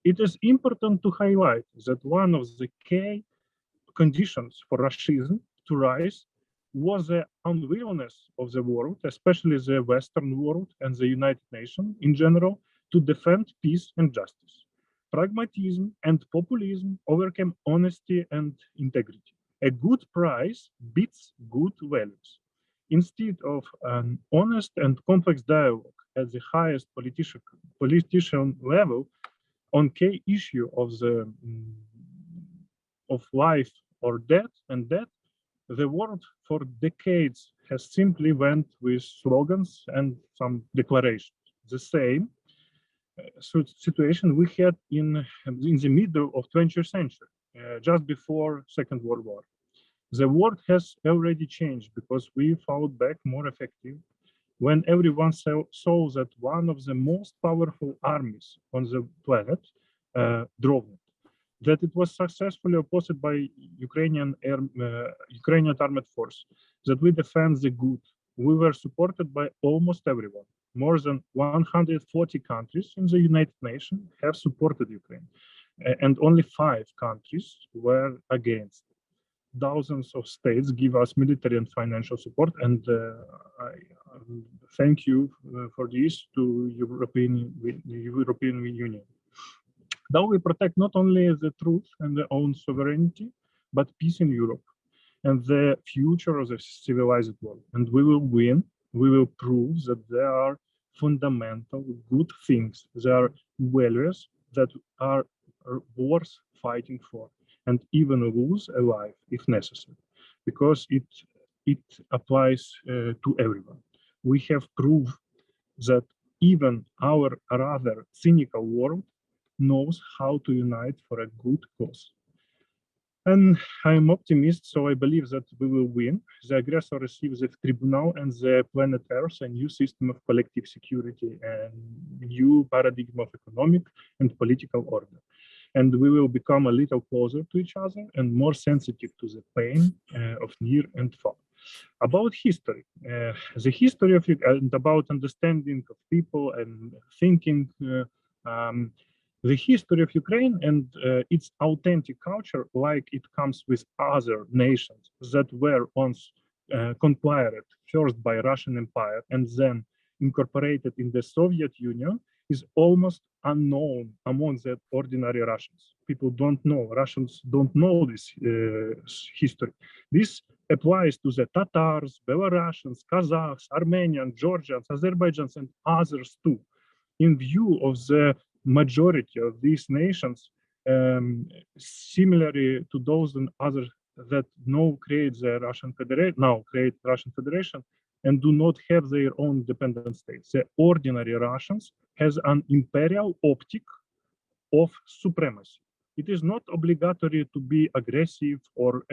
It is important to highlight that one of the key conditions for Russianism to rise was the unwillingness of the world, especially the Western world and the United Nations in general, to defend peace and justice. Pragmatism and populism overcame honesty and integrity. A good price beats good values. Instead of an honest and complex dialogue at the highest politician level on key issue of life or death, the world for decades has simply went with slogans and some declarations. The same situation we had in the middle of 20th century, just before Second World War. The world has already changed because we fought back more effective when everyone saw that one of the most powerful armies on the planet drove it. That it was successfully opposed by Ukrainian armed force, that we defend the good. We were supported by almost everyone. More than 140 countries in the United Nations have supported Ukraine, and only 5 countries were against. Thousands of states give us military and financial support, and I thank you for this to European Union. Now we protect not only the truth and the own sovereignty, but peace in Europe. and the future of the civilized world. And we will win. We will prove that there are fundamental good things. There are values that are worth fighting for, and even lose a life if necessary, because it applies to everyone. We have proved that even our rather cynical world knows how to unite for a good cause. And I'm optimist, so I believe that we will win. The aggressor receives a tribunal, and the planet Earth a new system of collective security and new paradigm of economic and political order. And we will become a little closer to each other and more sensitive to the pain of near and far. About history, the history of it, and about understanding of people and thinking, the history of Ukraine and its authentic culture, like it comes with other nations that were once conquered first by Russian Empire and then incorporated in the Soviet Union, is almost unknown among the ordinary Russians. People don't know, Russians don't know this history. This applies to the Tatars, Belarusians, Kazakhs, Armenians, Georgians, Azerbaijans, and others too. In view of the majority of these nations, similarly to those and others that now create the Russian Federation, and do not have their own independent states. The ordinary Russians has an imperial optic of supremacy. It is not obligatory to be aggressive or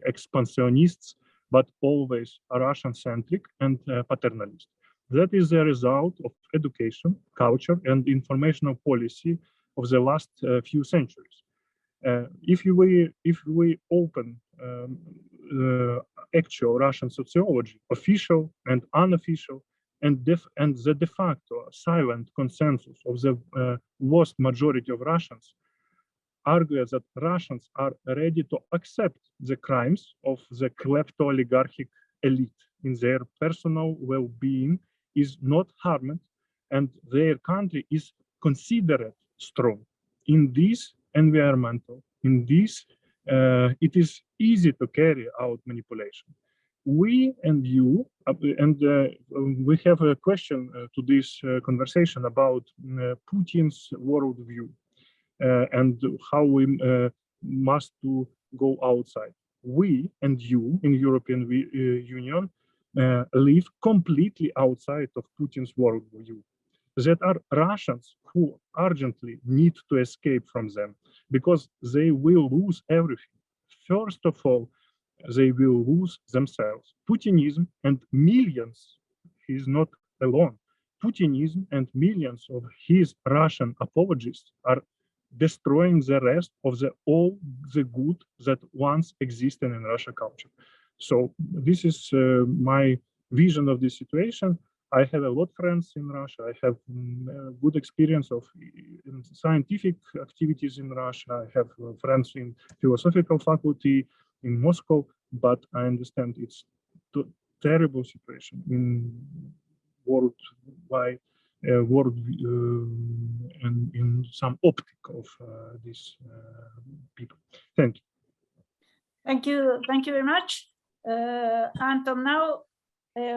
expansionists, but always Russian-centric and paternalist. That is the result of education, culture, and informational policy of the last few centuries. If we open actual Russian sociology, official and unofficial, and the de facto silent consensus of the vast majority of Russians, argue that Russians are ready to accept the crimes of the klepto-oligarchic elite in their personal well-being is not harmed, and their country is considered strong. In this environmental, in this, it is easy to carry out manipulation. We and you, we have a question to this conversation about Putin's worldview and how we must to go outside. We and you in European Union live completely outside of Putin's worldview. That are Russians who urgently need to escape from them because they will lose everything. First of all, they will lose themselves. Putinism and millions, he is not alone, Putinism and millions of his Russian apologists are destroying the rest of all the good that once existed in Russian culture. So this is my vision of this situation. I have a lot of friends in Russia. I have good experience of scientific activities in Russia. I have friends in philosophical faculty in Moscow, but I understand it's a terrible situation in worldwide, and in some optic of these people. Thank you. Thank you very much, Anton. Now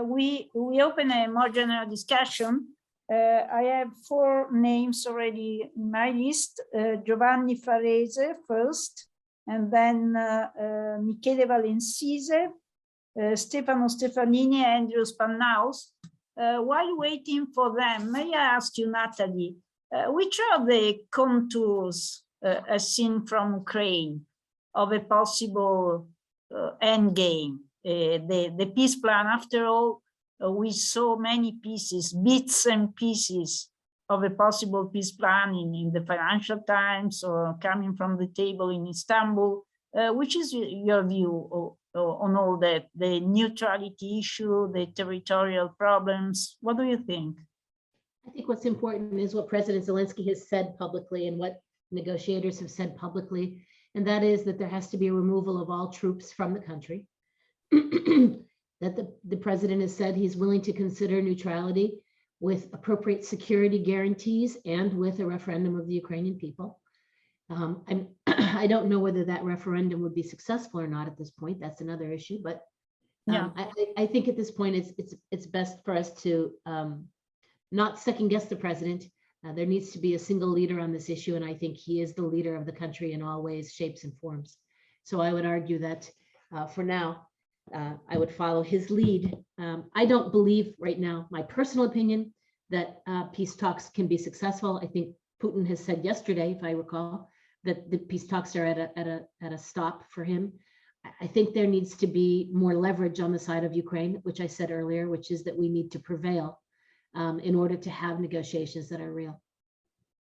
we open a more general discussion. I have 4 names already in my list: Giovanni Farese first, and then Michele Valencise, Stefano Stefanini, and Andrew Spannaus. While waiting for them, may I ask you, Natalie, which are the contours as seen from Ukraine of a possible endgame? The peace plan, after all, we saw many pieces, bits and pieces of a possible peace plan in the Financial Times or coming from the table in Istanbul. Which is your view on all that, the neutrality issue, the territorial problems? What do you think? I think what's important is what President Zelensky has said publicly and what negotiators have said publicly, and that is that there has to be a removal of all troops from the country. That the president has said he's willing to consider neutrality with appropriate security guarantees and with a referendum of the Ukrainian people. I don't know whether that referendum would be successful or not at this point. That's another issue, but Yeah. I think at this point it's best for us to not second guess the president. There needs to be a single leader on this issue, and I think he is the leader of the country in all ways, shapes, and forms. So I would argue that for now, I would follow his lead. I don't believe right now, my personal opinion, that peace talks can be successful. I think Putin has said yesterday, if I recall, that the peace talks are at a stop for him. I think there needs to be more leverage on the side of Ukraine, which I said earlier, which is that we need to prevail in order to have negotiations that are real.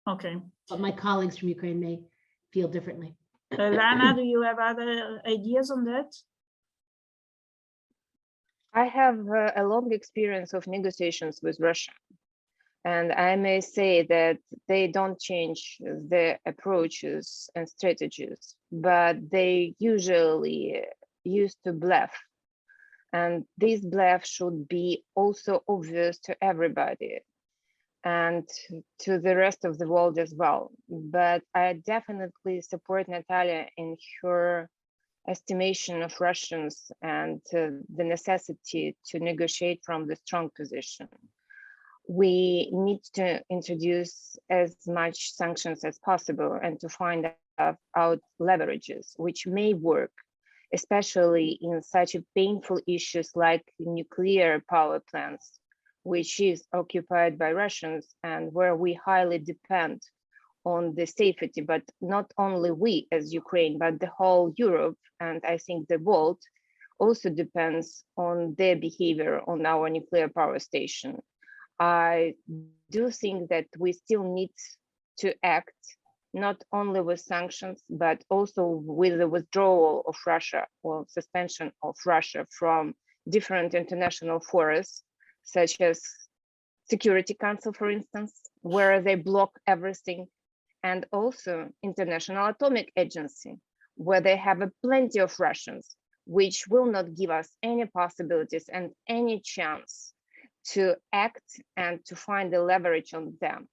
Okay. But my colleagues from Ukraine may feel differently. Lana, do you have other ideas on that? I have a long experience of negotiations with Russia. And I may say that they don't change their approaches and strategies, but they usually used to bluff. And this bluff should be also obvious to everybody and to the rest of the world as well. But I definitely support Natalia in her estimation of Russians and the necessity to negotiate from the strong position. We need to introduce as much sanctions as possible and to find out leverages, which may work, especially in such a painful issues like nuclear power plants, which is occupied by Russians and where we highly depend on the safety, but not only we as Ukraine, but the whole Europe, and I think the world also depends on their behavior on our nuclear power station. I do think that we still need to act not only with sanctions, but also with the withdrawal of Russia or suspension of Russia from different international forums, such as Security Council, for instance, where they block everything, and also International Atomic Agency, where they have plenty of Russians, which will not give us any possibilities and any chance to act and to find the leverage on them.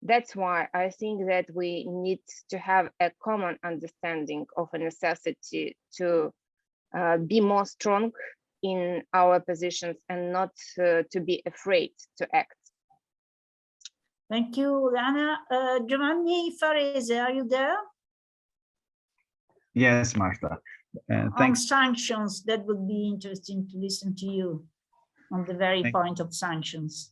That's why I think that we need to have a common understanding of a necessity to be more strong in our positions and not to be afraid to act. Thank you, Lana. Giovanni Farese, are you there? Yes, Martha. On Thanks. sanctions, that would be interesting to listen to you on the very point of sanctions.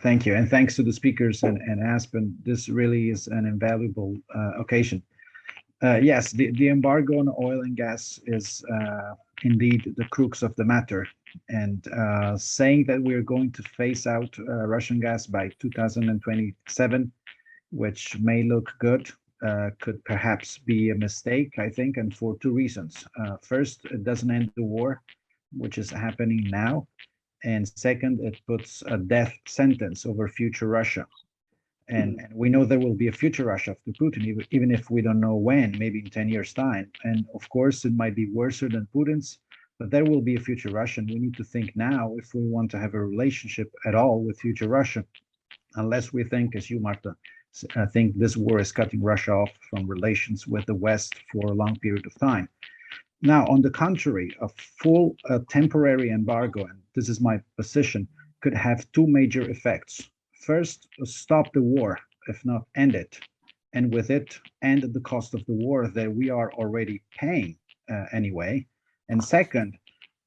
Thank you. And thanks to the speakers and Aspen. This really is an invaluable occasion. Yes, the embargo on oil and gas is indeed the crux of the matter. And saying that we're going to phase out Russian gas by 2027, which may look good, could perhaps be a mistake, I think, and for two reasons. First, it doesn't end the war, which is happening now. And second, it puts a death sentence over future Russia. And we know there will be a future Russia after Putin, even if we don't know when, maybe in 10 years' time. And of course, it might be worse than Putin's, but there will be a future Russia. And we need to think now if we want to have a relationship at all with future Russia, unless we think, as you, Marta, I think this war is cutting Russia off from relations with the West for a long period of time. Now, on the contrary, a full temporary embargo, and this is my position, could have two major effects. First, stop the war, if not end it, and with it, end the cost of the war that we are already paying anyway. And second,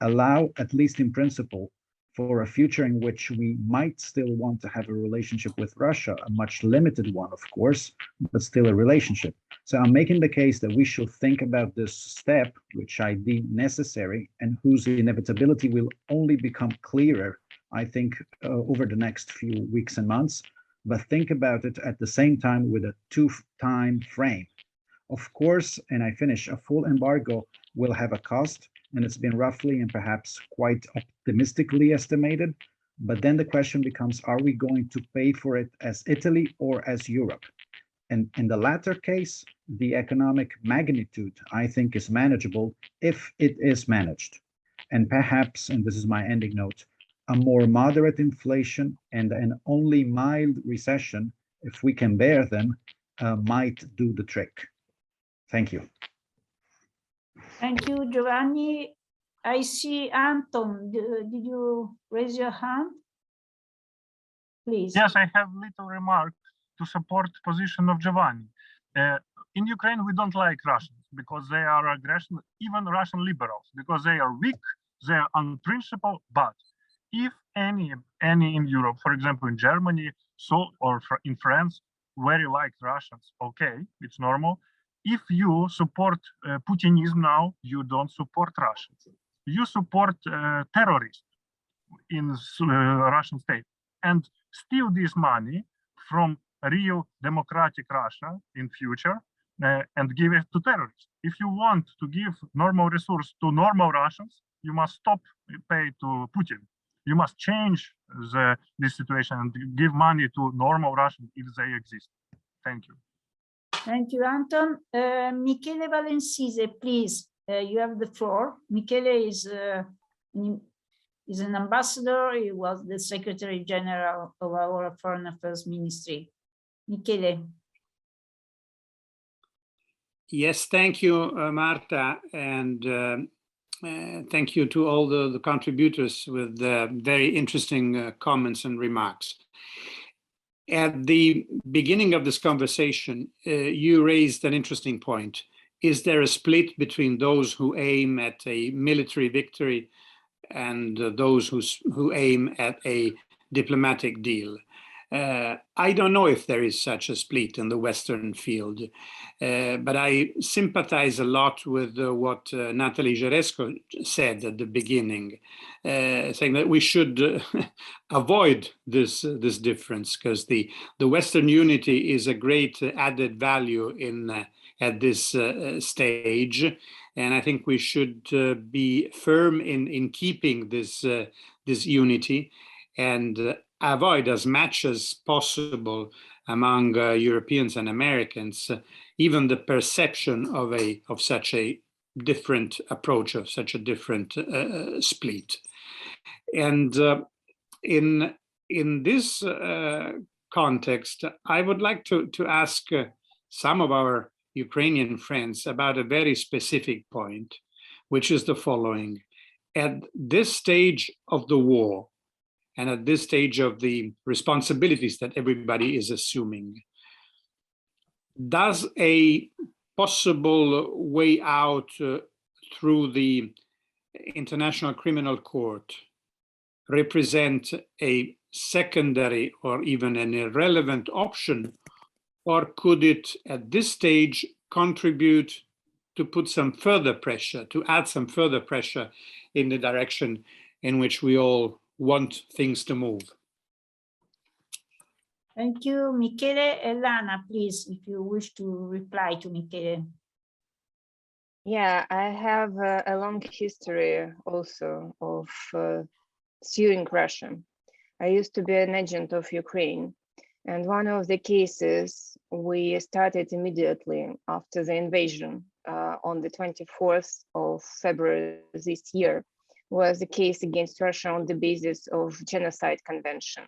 allow, at least in principle, for a future in which we might still want to have a relationship with Russia, a much limited one, of course, but still a relationship. So I'm making the case that we should think about this step, which I deem necessary, and whose inevitability will only become clearer, I think, over the next few weeks and months, but think about it at the same time with a two-time frame. Of course, and I finish, a full embargo will have a cost, and it's been roughly and perhaps quite optimistically estimated. But then the question becomes, are we going to pay for it as Italy or as Europe? And in the latter case, the economic magnitude, I think, is manageable if it is managed. And perhaps, and this is my ending note, a more moderate inflation and an only mild recession, if we can bear them, might do the trick. Thank you. Thank you, Giovanni. I see Anton. Did you raise your hand? Please. Yes, I have little remark to support position of Giovanni. In Ukraine, we don't like Russians because they are aggression, even Russian liberals, because they are weak, they are unprincipled. But if any in Europe, for example, in Germany, in France, very like Russians, okay, it's normal. If you support Putinism now, you don't support Russians. You support terrorists in Russian state and steal this money from real democratic Russia in future and give it to terrorists. If you want to give normal resource to normal Russians, you must stop pay to Putin. You must change this situation and give money to normal Russians if they exist. Thank you. Thank you, Anton. Michele Valencise, please, you have the floor. Michele is an ambassador. He was the Secretary General of our Foreign Affairs Ministry. Michele. Yes, thank you, Marta, and thank you to all the contributors with very interesting comments and remarks. At the beginning of this conversation, you raised an interesting point. Is there a split between those who aim at a military victory and those who aim at a diplomatic deal? I don't know if there is such a split in the Western field, but I sympathize a lot with what Natalie Jaresko said at the beginning, saying that we should avoid this difference because the Western unity is a great added value at this stage, and I think we should be firm in keeping this unity and avoid as much as possible among Europeans and Americans, even the perception of such a different approach, of such a different split. And in this context, I would like to ask some of our Ukrainian friends about a very specific point, which is the following. At this stage of the war, and at this stage of the responsibilities that everybody is assuming, does a possible way out through the International Criminal Court represent a secondary or even an irrelevant option, or could it at this stage contribute to put some further pressure, to add some further pressure in the direction in which we all want things to move? Thank you, Michele. Elana, please, if you wish to reply to Michele. Yeah, I have a long history also of suing Russia. I used to be an agent of Ukraine, and one of the cases we started immediately after the invasion on the 24th of February this year was a case against Russia on the basis of Genocide Convention.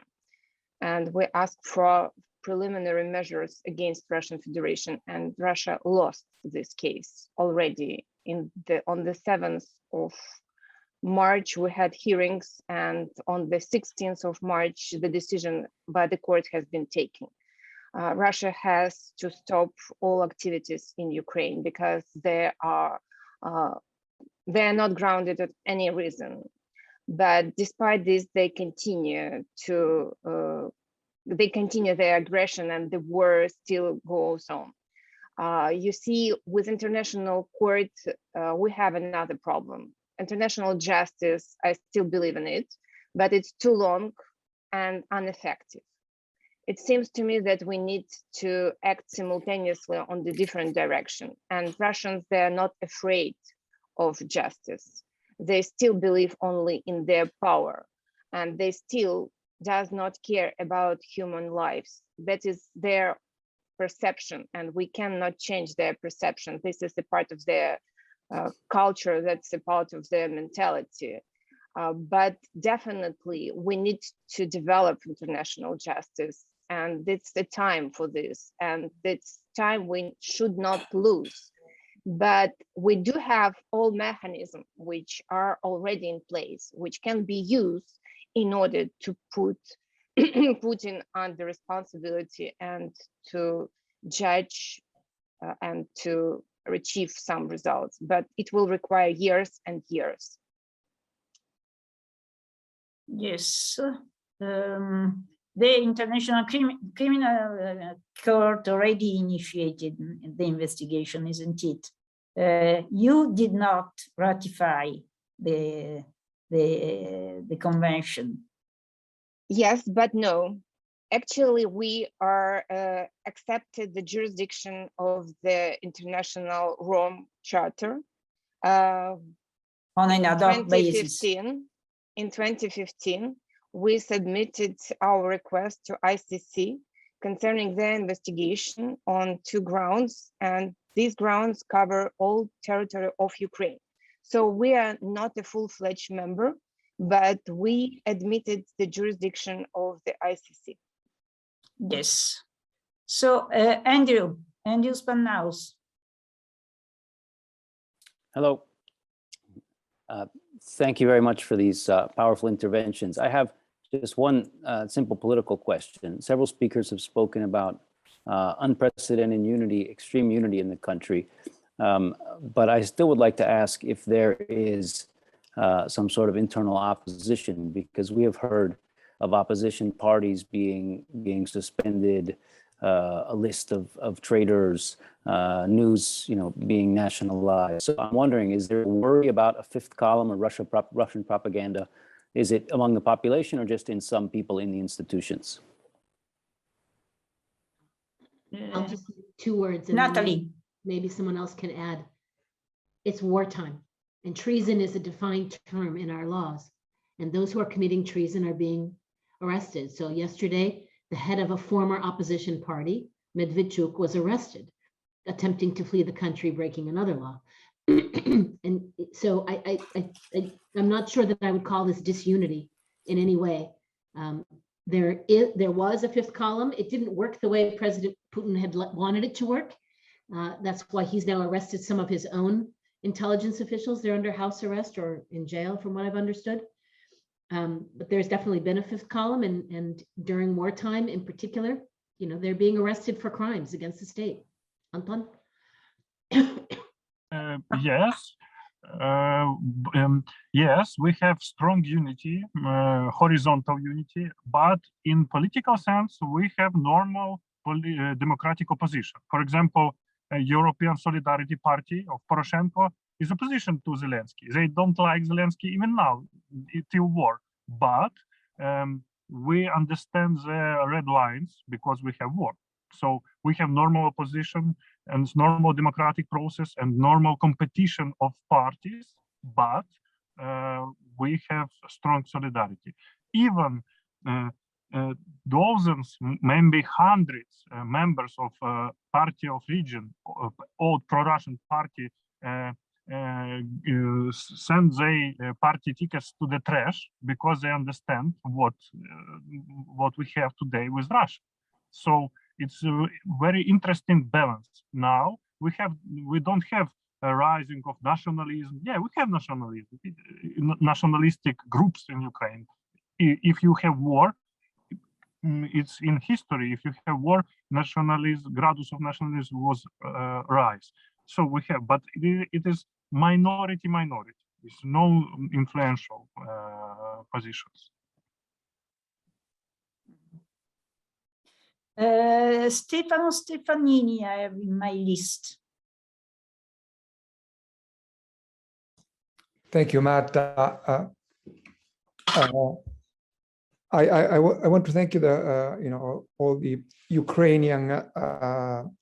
And we asked for preliminary measures against Russian Federation, and Russia lost this case already on the 7th of March. We had hearings, and on the 16th of March, the decision by the court has been taken. Russia has to stop all activities in Ukraine because they are not grounded at any reason. But despite this, they continue their aggression, and the war still goes on. You see, with international court, we have another problem. International justice, I still believe in it, but it's too long and ineffective. It seems to me that we need to act simultaneously on the different direction. And Russians, they are not afraid of justice. They still believe only in their power, and they still does not care about human lives. That is their perception, and we cannot change their perception. This is a part of their culture, that's a part of their mentality. But definitely we need to develop international justice, and it's the time for this, and it's time we should not lose. But we do have all mechanisms which are already in place, which can be used in order to put Putin under responsibility and to judge and to achieve some results. But it will require years and years. Yes. The International Criminal Court already initiated the investigation, isn't it? You did not ratify the convention. Yes, but no. Actually, we are accepted the jurisdiction of the International Rome Charter On an ad hoc basis. In 2015, we submitted our request to ICC concerning the investigation on 2 grounds, and these grounds cover all territory of Ukraine. So we are not a full-fledged member, but we admitted the jurisdiction of the ICC. Yes. So Andrew Spanhaus. Hello. Thank you very much for these powerful interventions. I have just one simple political question. Several speakers have spoken about unprecedented unity, extreme unity in the country. But I still would like to ask if there is some sort of internal opposition, because we have heard of opposition parties being suspended, a list of traitors, news, being nationalized. So I'm wondering, is there a worry about a fifth column or Russian propaganda? Is it among the population or just in some people in the institutions? I'll just say 2 words. And Natalie. Maybe someone else can add. It's wartime, and treason is a defined term in our laws. And those who are committing treason are being arrested. So yesterday, the head of a former opposition party, Medvedchuk, was arrested, attempting to flee the country, breaking another law. And so I'm not sure that I would call this disunity in any way. There was a fifth column. It didn't work the way President Putin had wanted it to work. That's why he's now arrested some of his own intelligence officials. They're under house arrest or in jail, from what I've understood. But there's definitely been a fifth column, and during wartime in particular, they're being arrested for crimes against the state. Anton? Yes. Yes, we have strong unity, horizontal unity, but in political sense, we have normal democratic opposition. For example, a European Solidarity Party of Poroshenko is opposition to Zelensky. They don't like Zelensky even now, till war. But we understand the red lines because we have war. So we have normal opposition and normal democratic process and normal competition of parties, but we have strong solidarity. Even dozens, maybe hundreds members of Party of Region, old pro-Russian party, send their party tickets to the trash because they understand what we have today with Russia. So it's a very interesting balance. Now we don't have a rising of nationalism. Yeah, we have nationalism, nationalistic groups in Ukraine. If you have war, it's in history. If you have war, nationalism, gradus of nationalism was rise. So we have, but it is minority. It's no influential positions. Stefano Stefanini, I have in my list. Thank you, Marta. I want to thank you, all the Ukrainian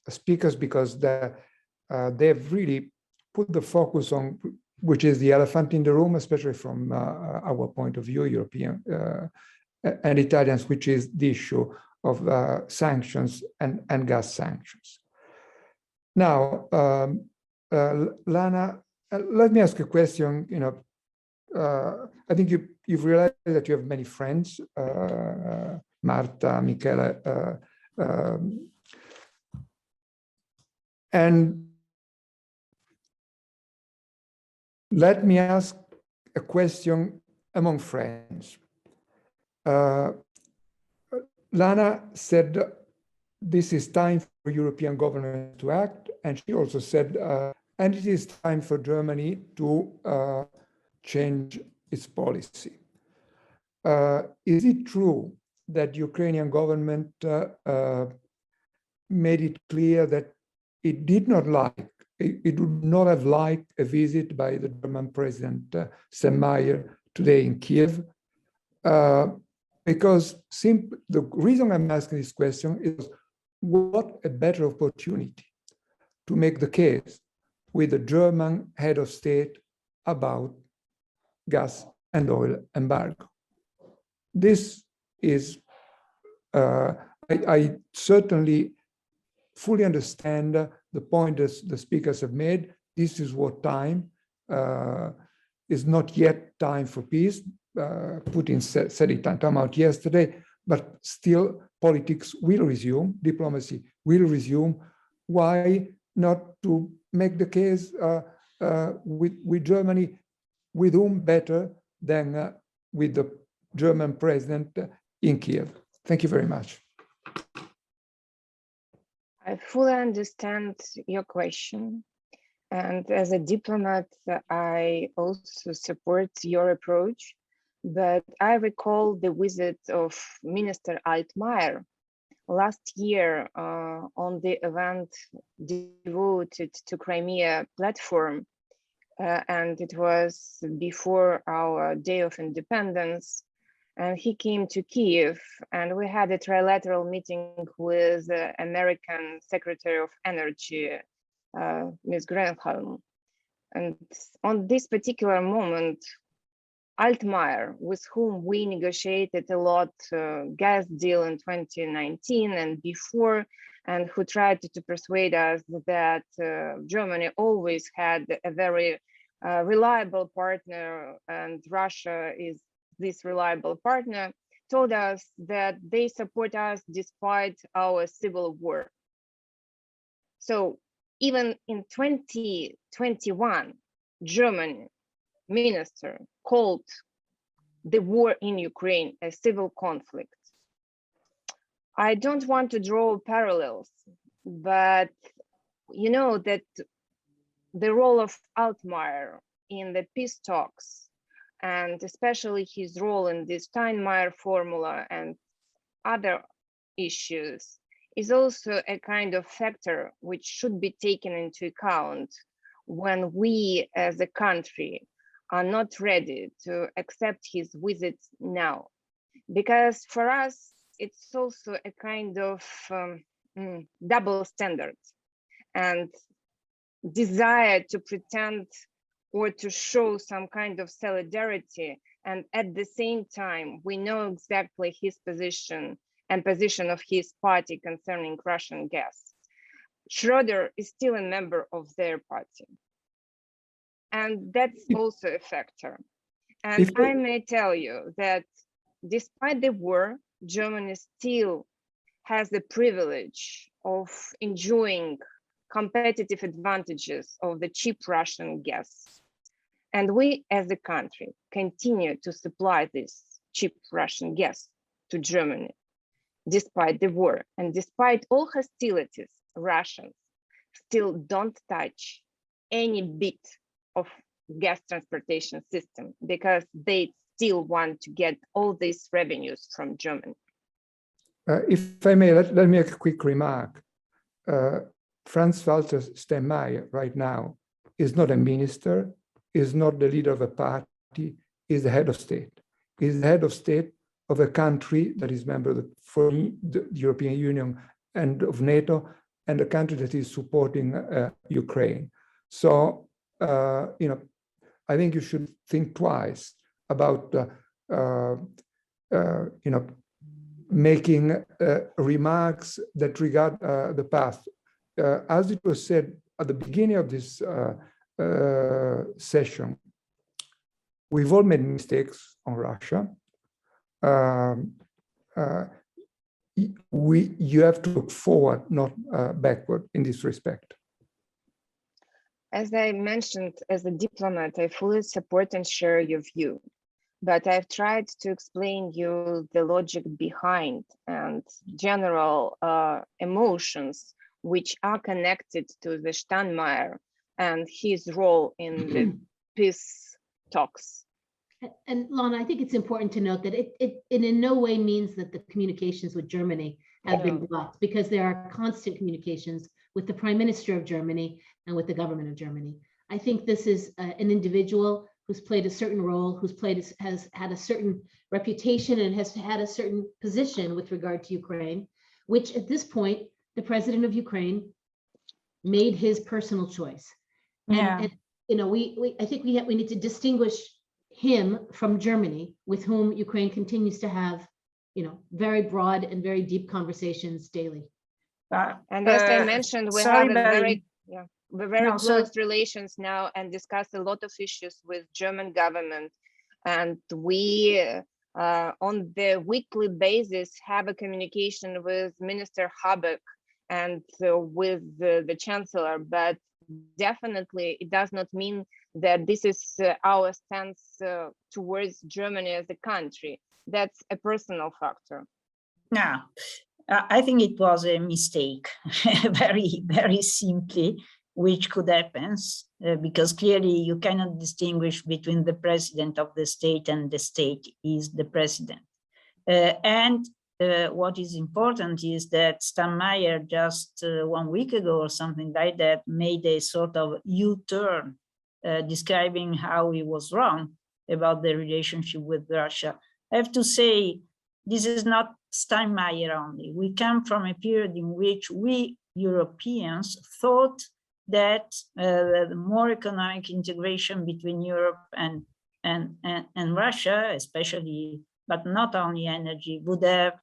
speakers, because they've really put the focus on which is the elephant in the room, especially from our point of view, European and Italians, which is the issue of sanctions and gas sanctions. Now, Lana, let me ask a question. I think you've realized that you have many friends, Marta, Michele, and let me ask a question among friends. Lana said this is time for European governments to act, and she also said, and it is time for Germany to change its policy. Is it true that Ukrainian government made it clear that it did not like, it would not have liked a visit by the German President Steinmeier today in Kyiv? Because the reason I'm asking this question is, what a better opportunity to make the case with the German head of state about gas and oil embargo. This is, I certainly fully understand the point that the speakers have made. This is what time is not yet time for peace. Putin said it time out yesterday, but still politics will resume, diplomacy will resume. Why not to make the case with Germany, with whom better than with the German president in Kyiv? Thank you very much. I fully understand your question. And as a diplomat, I also support your approach. But I recall the visit of Minister Altmaier last year on the event devoted to Crimea platform. And it was before our Day of Independence. And he came to Kyiv, and we had a trilateral meeting with the American Secretary of Energy, Ms. Granholm. And on this particular moment, Altmaier, with whom we negotiated a lot gas deal in 2019 and before, and who tried to persuade us that Germany always had a very reliable partner, and Russia is this reliable partner, told us that they support us despite our civil war. So even in 2021, German minister called the war in Ukraine a civil conflict. I don't want to draw parallels, but you know that the role of Altmaier in the peace talks, and especially his role in the Steinmeier formula and other issues, is also a kind of factor which should be taken into account when we as a country are not ready to accept his visits now. Because for us, it's also a kind of double standard and desire to pretend or to show some kind of solidarity. And at the same time, we know exactly his position and position of his party concerning Russian gas. Schroeder is still a member of their party. And that's also a factor. And I may tell you that despite the war, Germany still has the privilege of enjoying competitive advantages of the cheap Russian gas. And we as a country continue to supply this cheap Russian gas to Germany, despite the war. And despite all hostilities, Russians still don't touch any bit of gas transportation system because they still want to get all these revenues from Germany. If I may, let me make a quick remark. Franz-Walter Steinmeier right now is not a minister, is not the leader of a party, is the head of state. Is the head of state of a country that is member of the European Union and of NATO, and a country that is supporting Ukraine. So, you know, I think you should think twice about, you know, making remarks that regard the past. As it was said at the beginning of this session, we've all made mistakes on Russia. You have to look forward, not backward in this respect. As I mentioned, as a diplomat, I fully support and share your view, but I've tried to explain you the logic behind and general emotions which are connected to the Steinmeier and his role in the peace talks. And Lana, I think it's important to note that it in no way means that the communications with Germany have been blocked, because there are constant communications with the Prime Minister of Germany and with the government of Germany. I think this is an individual who's played a certain role, has had a certain reputation and has had a certain position with regard to Ukraine, which at this point, the president of Ukraine made his personal choice. And you know, I think we need to distinguish him from Germany, with whom Ukraine continues to have, you know, very broad and very deep conversations daily. And as I mentioned, we have a very close relations now and discuss a lot of issues with German government. And we, on the weekly basis, have a communication with Minister Habeck and with the Chancellor, but definitely it does not mean that this is our stance towards Germany as a country. That's a personal factor. No, I think it was a mistake, very simply, which could happen, because clearly you cannot distinguish between the president of the state and the state is the president. What is important is that Steinmeier just 1 week ago or something like that made a sort of U-turn, describing how he was wrong about the relationship with Russia. I have to say, this is not Steinmeier only. We come from a period in which we Europeans thought that the more economic integration between Europe and Russia, especially, but not only energy, would have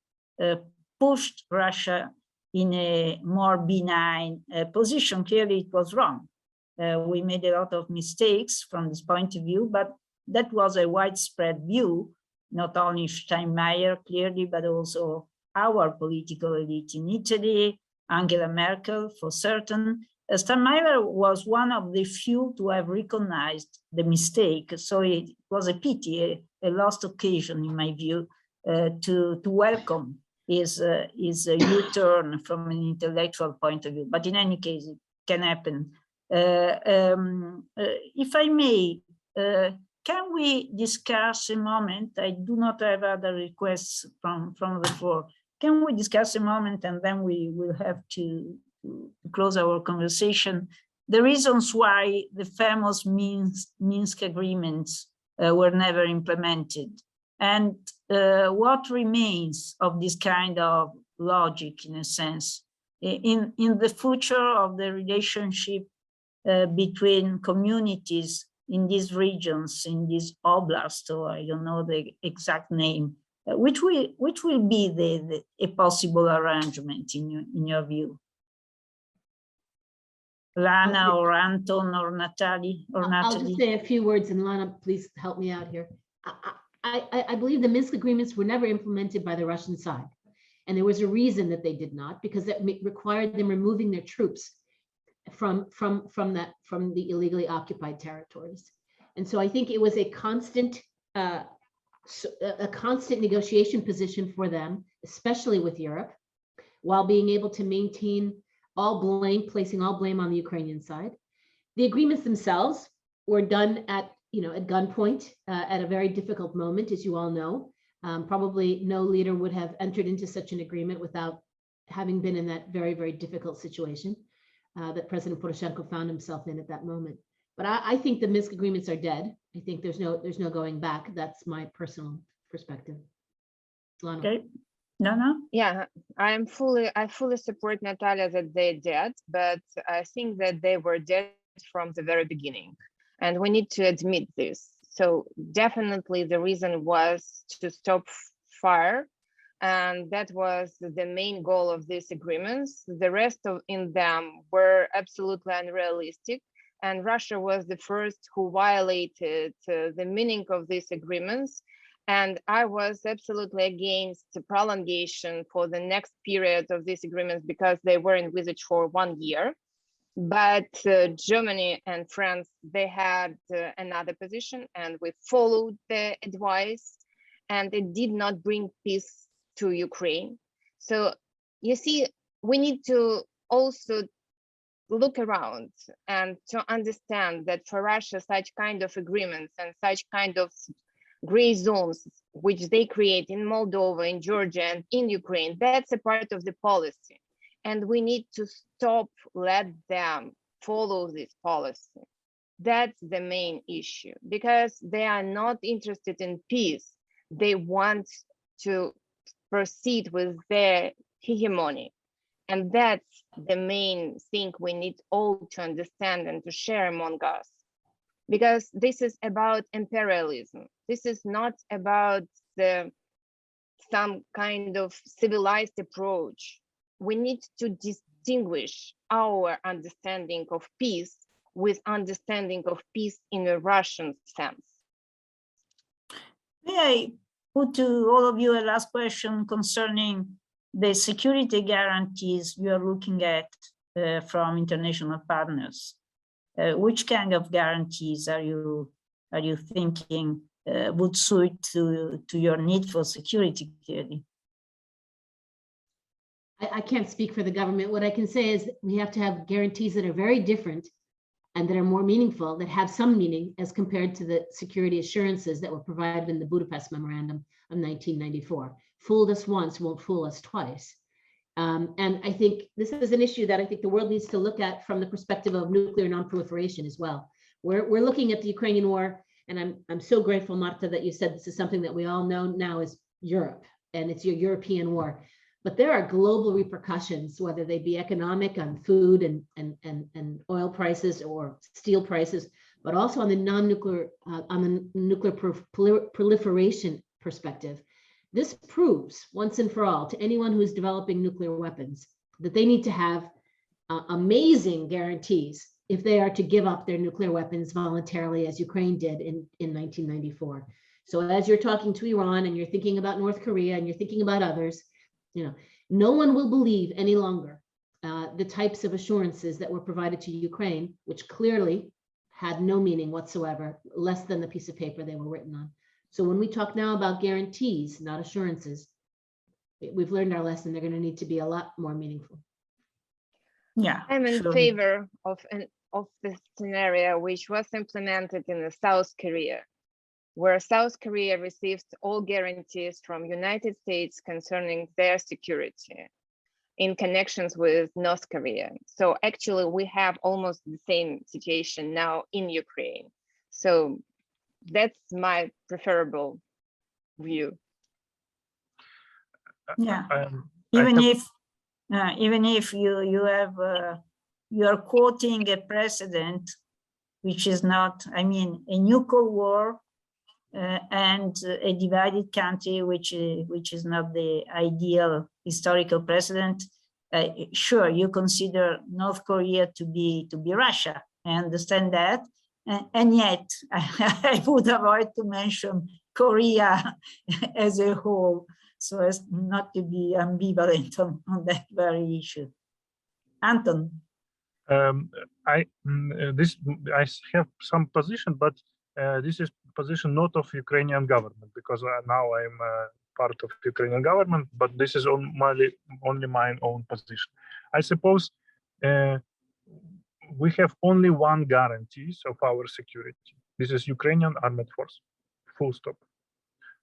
pushed Russia in a more benign position. Clearly, it was wrong. We made a lot of mistakes from this point of view, but that was a widespread view, not only Steinmeier, clearly, but also our political elite in Italy, Angela Merkel, for certain. Steinmeier was one of the few to have recognized the mistake, so it was a pity, a lost occasion, in my view, to welcome his U-turn from an intellectual point of view. But in any case, it can happen. If I may, can we discuss a moment? I do not have other requests from the floor. Can we discuss a moment, and then we will have to close our conversation, the reasons why the famous Minsk agreements were never implemented, and what remains of this kind of logic, in a sense, in the future of the relationship between communities in these regions, in this oblast, or I don't know the exact name, which will be a possible arrangement in your view? Lana or Anton or Natalie I'll just say a few words, and Lana, please help me out here. I believe the Minsk agreements were never implemented by the Russian side. And there was a reason that they did not, because that required them removing their troops from the illegally occupied territories. And so I think it was a constant negotiation position for them, especially with Europe, while being able to maintain placing all blame on the Ukrainian side. The agreements themselves were done at gunpoint at a very difficult moment, as you all know. Probably no leader would have entered into such an agreement without having been in that very, very difficult situation that President Poroshenko found himself in at that moment. But I think the Minsk agreements are dead. I think there's no going back. That's my personal perspective. Lana. Okay. No. Yeah, I fully support Natalia that they're dead, but I think that they were dead from the very beginning, and we need to admit this. So definitely the reason was to stop fire, and that was the main goal of these agreements. The rest in them were absolutely unrealistic, and Russia was the first who violated the meaning of these agreements. And I was absolutely against the prolongation for the next period of these agreements, because they were envisaged for 1 year. But Germany and France, they had another position, and we followed the advice, and it did not bring peace to Ukraine. So you see, we need to also look around and to understand that for Russia, such kind of agreements and such kind of gray zones, which they create in Moldova, in Georgia, and in Ukraine, that's a part of the policy. And we need to stop, let them follow this policy. That's the main issue, because they are not interested in peace. They want to proceed with their hegemony. And that's the main thing we need all to understand and to share among us. Because this is about imperialism. This is not about some kind of civilized approach. We need to distinguish our understanding of peace with understanding of peace in a Russian sense. May I put to all of you a last question concerning the security guarantees you are looking at from international partners? Which kind of guarantees are you thinking would suit to your need for security clearly? I can't speak for the government. What I can say is we have to have guarantees that are very different and that are more meaningful, that have some meaning as compared to the security assurances that were provided in the Budapest Memorandum of 1994. Fooled us once, won't fool us twice. And I think this is an issue that I think the world needs to look at from the perspective of nuclear non-proliferation as well. We're looking at the Ukrainian war, and I'm so grateful, Marta, that you said this is something that we all know now is Europe, and it's your European war. But there are global repercussions, whether they be economic on food and oil prices or steel prices, but also on the non-nuclear, nuclear proliferation perspective. This proves once and for all to anyone who's developing nuclear weapons that they need to have amazing guarantees if they are to give up their nuclear weapons voluntarily, as Ukraine did in 1994. So as you're talking to Iran and you're thinking about North Korea and you're thinking about others, no one will believe any longer the types of assurances that were provided to Ukraine, which clearly had no meaning whatsoever, less than the piece of paper they were written on. So when we talk now about guarantees, not assurances, we've learned our lesson. They're going to need to be a lot more meaningful. Yeah, I'm in favor of the scenario which was implemented in the South Korea, where South Korea received all guarantees from United States concerning their security in connections with North Korea. So actually we have almost the same situation now in Ukraine. So that's my preferable view. Yeah, even if you are quoting a precedent, which is not, I mean, a nuclear war and a divided country, which is not the ideal historical precedent. Sure, you consider North Korea to be Russia. I understand that, and yet I would avoid to mention Korea as a whole, so as not to be ambivalent on that very issue. Anton. I have some position, but this is position not of Ukrainian government, because now I'm part of Ukrainian government, but this is only my own position. I suppose we have only one guarantees of our security. This is Ukrainian armed force, full stop.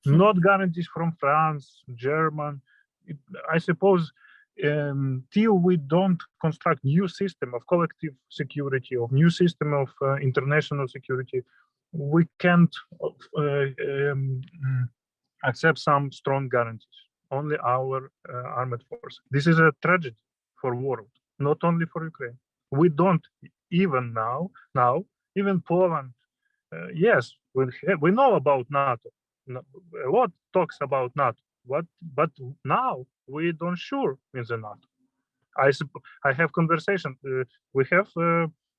Not guarantees from France, German. I suppose till we don't construct new system of collective security, or new system of international security, we can't accept some strong guarantees. Only our armed force. This is a tragedy for the world, not only for Ukraine. We don't even now even Poland. Yes, we know about NATO. A lot talks about NATO. But now we don't sure in the NATO. I have conversation. We have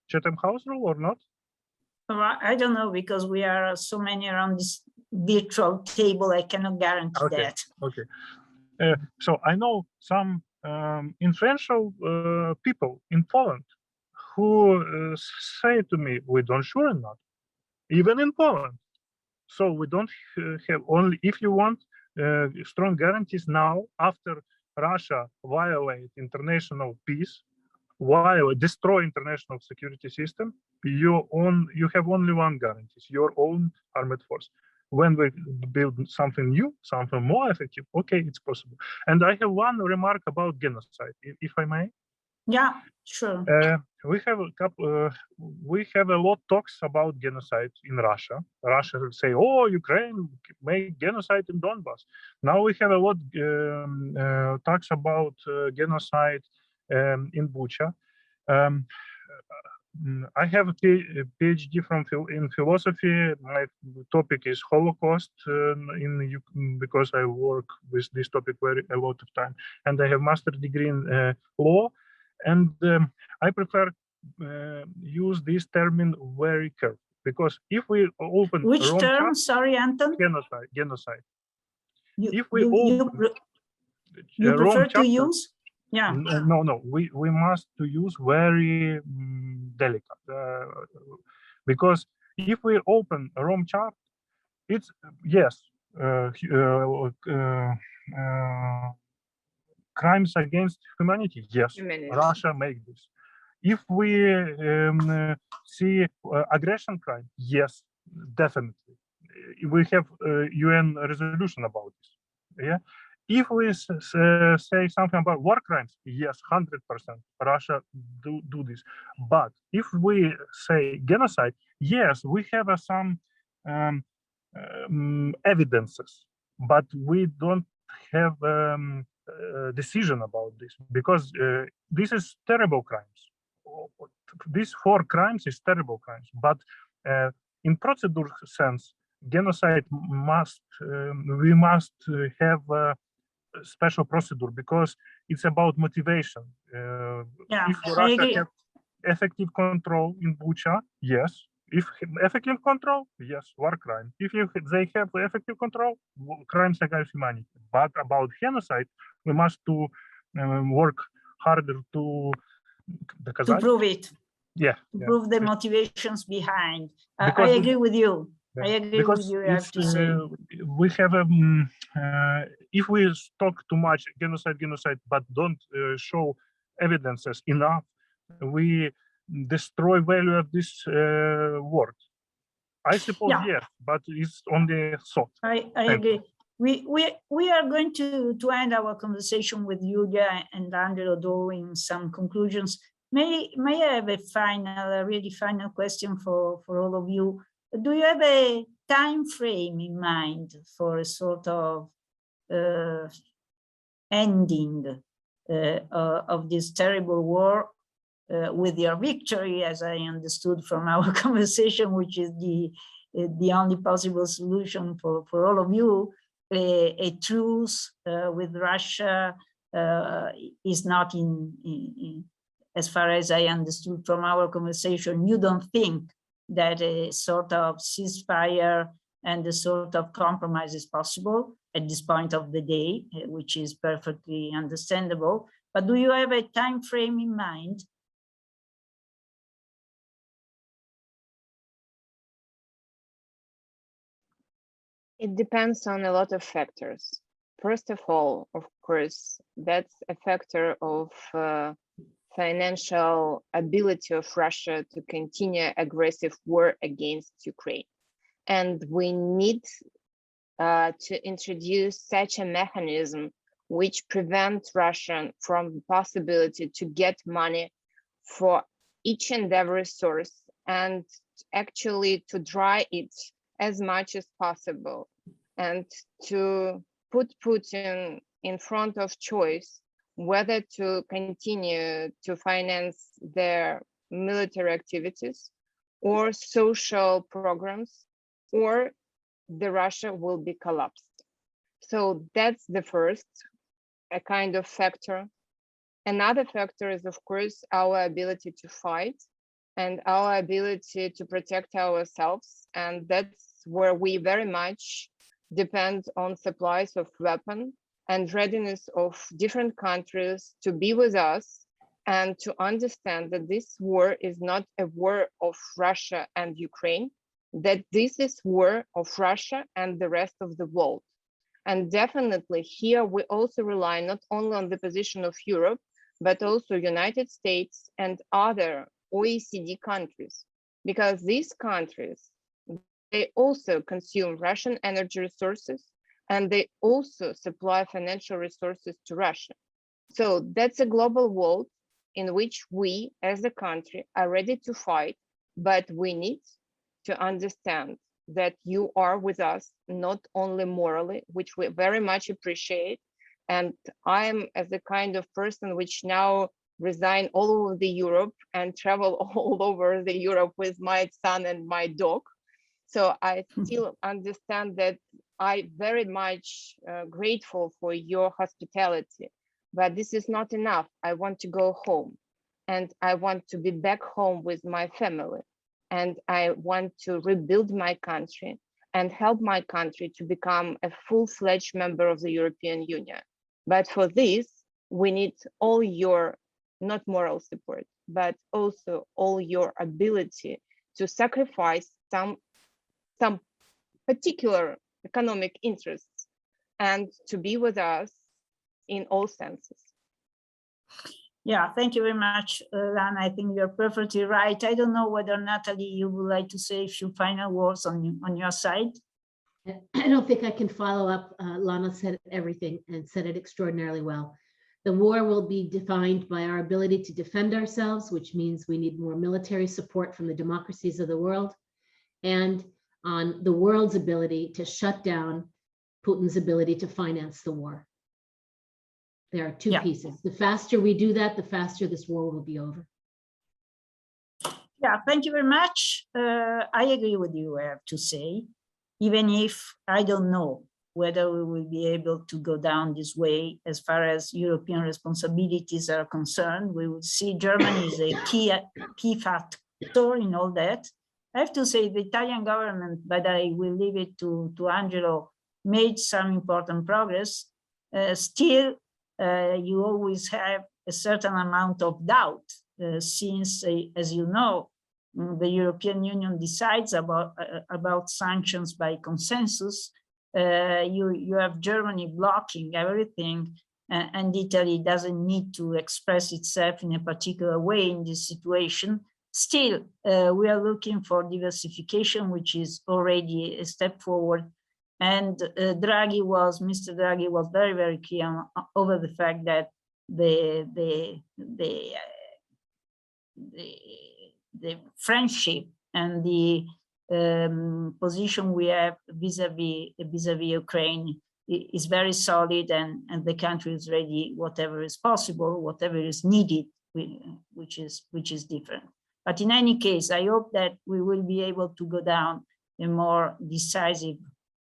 Chatham House rule or not? I don't know, because we are so many around this virtual table. I cannot guarantee that. Okay. So I know some influential people in Poland who say to me, we don't sure not, even in Poland. So we don't have only, if you want strong guarantees now, after Russia violate international peace, while destroy international security system, you have only one guarantee, your own armed force. When we build something new, something more effective, okay, it's possible. And I have one remark about genocide, if I may. Yeah, sure. We have a lot talks about genocide in Russia. Russia will say, "Oh, Ukraine make genocide in Donbass." Now we have a lot talks about genocide in Bucha. I have a PhD in philosophy. My topic is Holocaust because I work with this topic a lot of time, and I have master degree in law. And I prefer use this term very carefully, because if we open Which term? Sorry, Anton. Genocide. You prefer to use? Yeah. No. We must to use very delicate, because if we open a Rome chart, it's yes. Crimes against humanity, yes, Russia make this. If we see aggression crime, yes, definitely. We have UN resolution about this. Yeah. If we say something about war crimes, yes, 100%, Russia do this. But if we say genocide, yes, we have some evidences, but we don't have decision about this, because this is terrible crimes. These 4 crimes is terrible crimes, but in procedure sense, genocide we must have a special procedure, because it's about motivation. If Russia have effective control in Bucha, yes. If effective control, yes, war crime. If they have effective control, crimes against humanity. But about genocide, we must to work harder to prove it. Yeah. To prove the motivations behind. I agree with you. I agree with you. I have to say. We have if we talk too much genocide, but don't show evidences enough, we destroy value of this word. I suppose yes, but it's only thought. I agree. We are going to end our conversation with Yulia and Angelo drawing some conclusions. May I have a really final question for all of you? Do you have a time frame in mind for a sort of ending of this terrible war with your victory, as I understood from our conversation, which is the only possible solution for all of you? A truce with Russia is not as far as I understood from our conversation. You don't think that a sort of ceasefire and a sort of compromise is possible at this point of the day, which is perfectly understandable. But do you have a time frame in mind? It depends on a lot of factors. First of all, of course, that's a factor of financial ability of Russia to continue aggressive war against Ukraine. And we need to introduce such a mechanism which prevents Russia from the possibility to get money for each and every source, and actually to dry it as much as possible, and to put Putin in front of choice whether to continue to finance their military activities or social programs, or the Russia will be collapsed. So that's the first, a kind of factor. Another factor is, of course, our ability to fight and our ability to protect ourselves. And that's where we very much depend on supplies of weapons and readiness of different countries to be with us and to understand that this war is not a war of Russia and Ukraine, that this is war of Russia and the rest of the world. And definitely here we also rely not only on the position of Europe, but also United States and other OECD countries, because these countries, they also consume Russian energy resources and they also supply financial resources to Russia. So that's a global world in which we as a country are ready to fight, but we need to understand that you are with us, not only morally, which we very much appreciate. And I'm as a kind of person which now resign all over the Europe and travel all over the Europe with my son and my dog. So I still understand that I very much grateful for your hospitality, but this is not enough. I want to go home and I want to be back home with my family. And I want to rebuild my country and help my country to become a full-fledged member of the European Union. But for this, we need all your, not moral support, but also all your ability to sacrifice some particular economic interests and to be with us in all senses. Yeah, thank you very much, Lana. I think you're perfectly right. I don't know whether, Natalie, you would like to say a few final words on your side. I don't think I can follow up. Lana said everything and said it extraordinarily well. The war will be defined by our ability to defend ourselves, which means we need more military support from the democracies of the world, and on the world's ability to shut down Putin's ability to finance the war. There are two pieces. The faster we do that, the faster this war will be over. Yeah, thank you very much. I agree with you, I have to say, even if I don't know whether we will be able to go down this way as far as European responsibilities are concerned. We will see Germany is a key factor in all that. I have to say the Italian government, but I will leave it to Angelo, made some important progress. Still, you always have a certain amount of doubt since, as you know, the European Union decides about sanctions by consensus. You have Germany blocking everything, and Italy doesn't need to express itself in a particular way in this situation. Still, we are looking for diversification, which is already a step forward. And Mr. Draghi was very, very clear over the fact that the friendship and the position we have vis-a-vis Ukraine is very solid, and the country is ready, whatever is possible, whatever is needed, which is different. But in any case, I hope that we will be able to go down a more decisive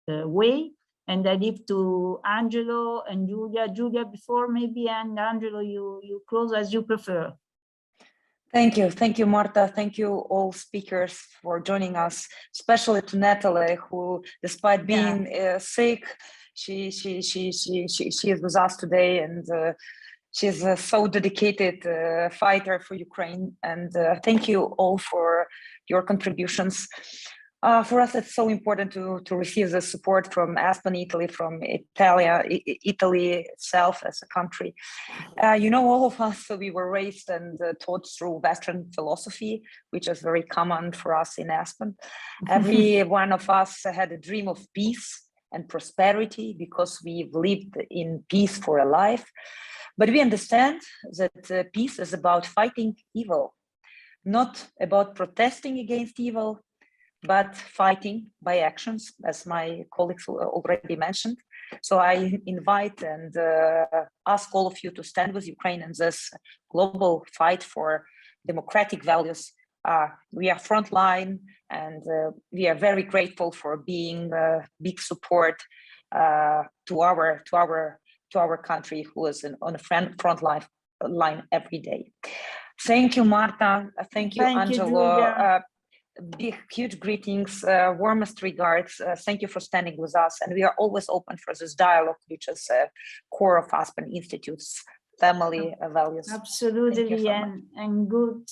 way. And I leave to Angelo and Julia. Julia before maybe, and Angelo, you close as you prefer. Thank you, Marta. Thank you, all speakers, for joining us, especially to Natalie, who, despite being sick, she is with us today, and she's a so dedicated fighter for Ukraine. And thank you all for your contributions. For us, it's so important to receive the support from Aspen Italy, from Italy itself as a country. All of us, we were raised and taught through Western philosophy, which is very common for us in Aspen. Every one of us had a dream of peace and prosperity because we've lived in peace for a life. But we understand that peace is about fighting evil, not about protesting against evil, but fighting by actions, as my colleagues already mentioned. So I invite and ask all of you to stand with Ukraine in this global fight for democratic values. We are frontline, and we are very grateful for being big support to our country, who is on the front line every day. Thank you, Marta. Thank you, Angelo. Big, huge greetings, warmest regards. Thank you for standing with us. And we are always open for this dialogue, which is core of Aspen Institute's family values. Absolutely, so much. and good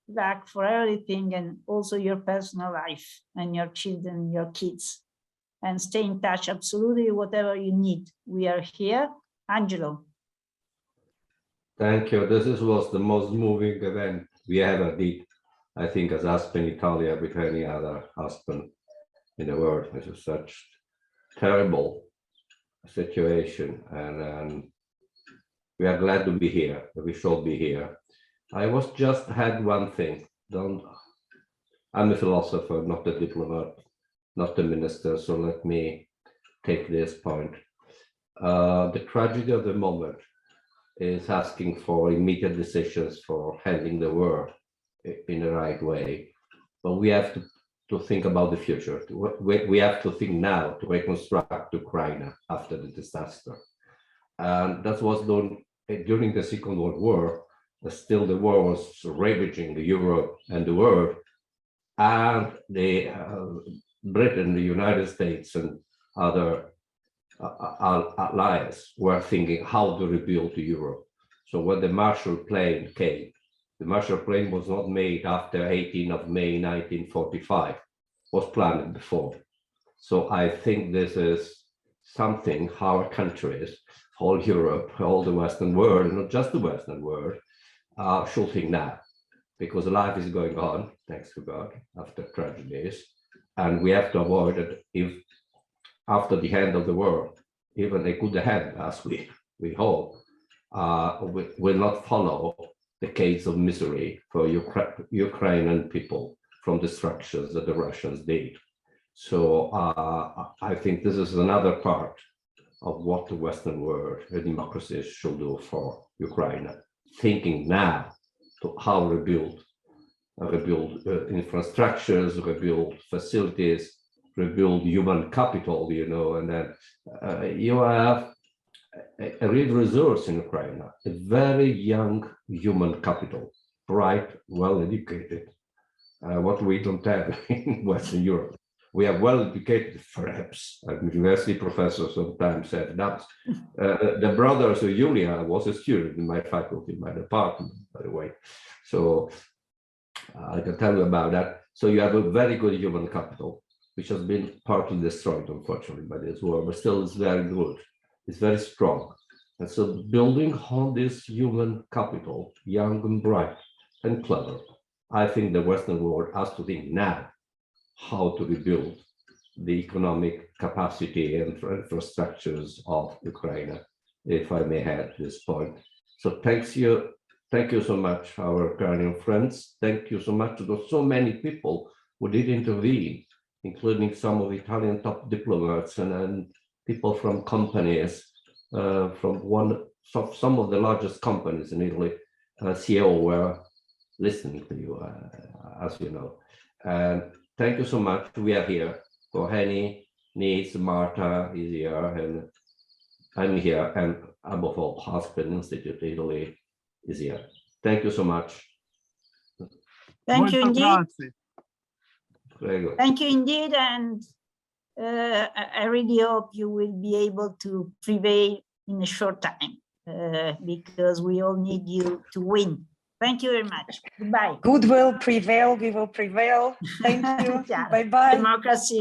luck for everything, and also your personal life and your children, your kids. And stay in touch, absolutely, whatever you need. We are here. Angelo. Thank you. Was the most moving event we ever did, I think, as Aspen Italia with any other Aspen in the world. This is such terrible situation, and we are glad to be here. We should be here. I was just had one thing. I'm a philosopher, not a diplomat, not a minister, so let me take this point. The tragedy of the moment is asking for immediate decisions for handling the war in the right way. But we have to think about the future. We have to think now to reconstruct Ukraine after the disaster. And that was done during the Second World War. Still, the war was ravaging Europe and the world. And Britain, the United States, and other allies were thinking how to rebuild Europe. So when the Marshall Plan came, the Marshall Plan was not made after 18th of May 1945, was planned before. So I think this is something our countries, all Europe, all the Western world, not just the Western world, should think now, because life is going on, thanks to God, after tragedies, and we have to avoid it if after the end of the war, even a good end, as we hope, will not follow the case of misery for Ukrainian people from the structures that the Russians did. So I think this is another part of what the Western world, the democracies should do for Ukraine, thinking now to how rebuild infrastructures, rebuild facilities, rebuild human capital, and then you have a real resource in Ukraine, a very young human capital, bright, well-educated, what we don't have in Western Europe. We are well-educated, perhaps. A university professor sometimes said that. The brothers of Julia was a student in my faculty, my department, by the way. So I can tell you about that. So you have a very good human capital, which has been partly destroyed, unfortunately, by this war, but still it's very good. It's very strong. And so building on this human capital, young and bright and clever, I think the Western world has to think now how to rebuild the economic capacity and infrastructures of Ukraine, if I may add this point. So thank you so much, our Ukrainian friends. Thank you so much to those so many people who did intervene, including some of Italian top diplomats and people from companies, some of the largest companies in Italy. CEO were listening to you, as you know. And thank you so much. We are here. Koheni, Nils, Marta is here, and I'm here, and above all, Aspen Institute Italy is here. Thank you so much. Thank you indeed. Grazie. Prego. Thank you indeed, and I really hope you will be able to prevail in a short time, because we all need you to win. Thank you very much. Goodbye. Good will prevail. We will prevail. Thank you. Yeah. Bye-bye. Democracy.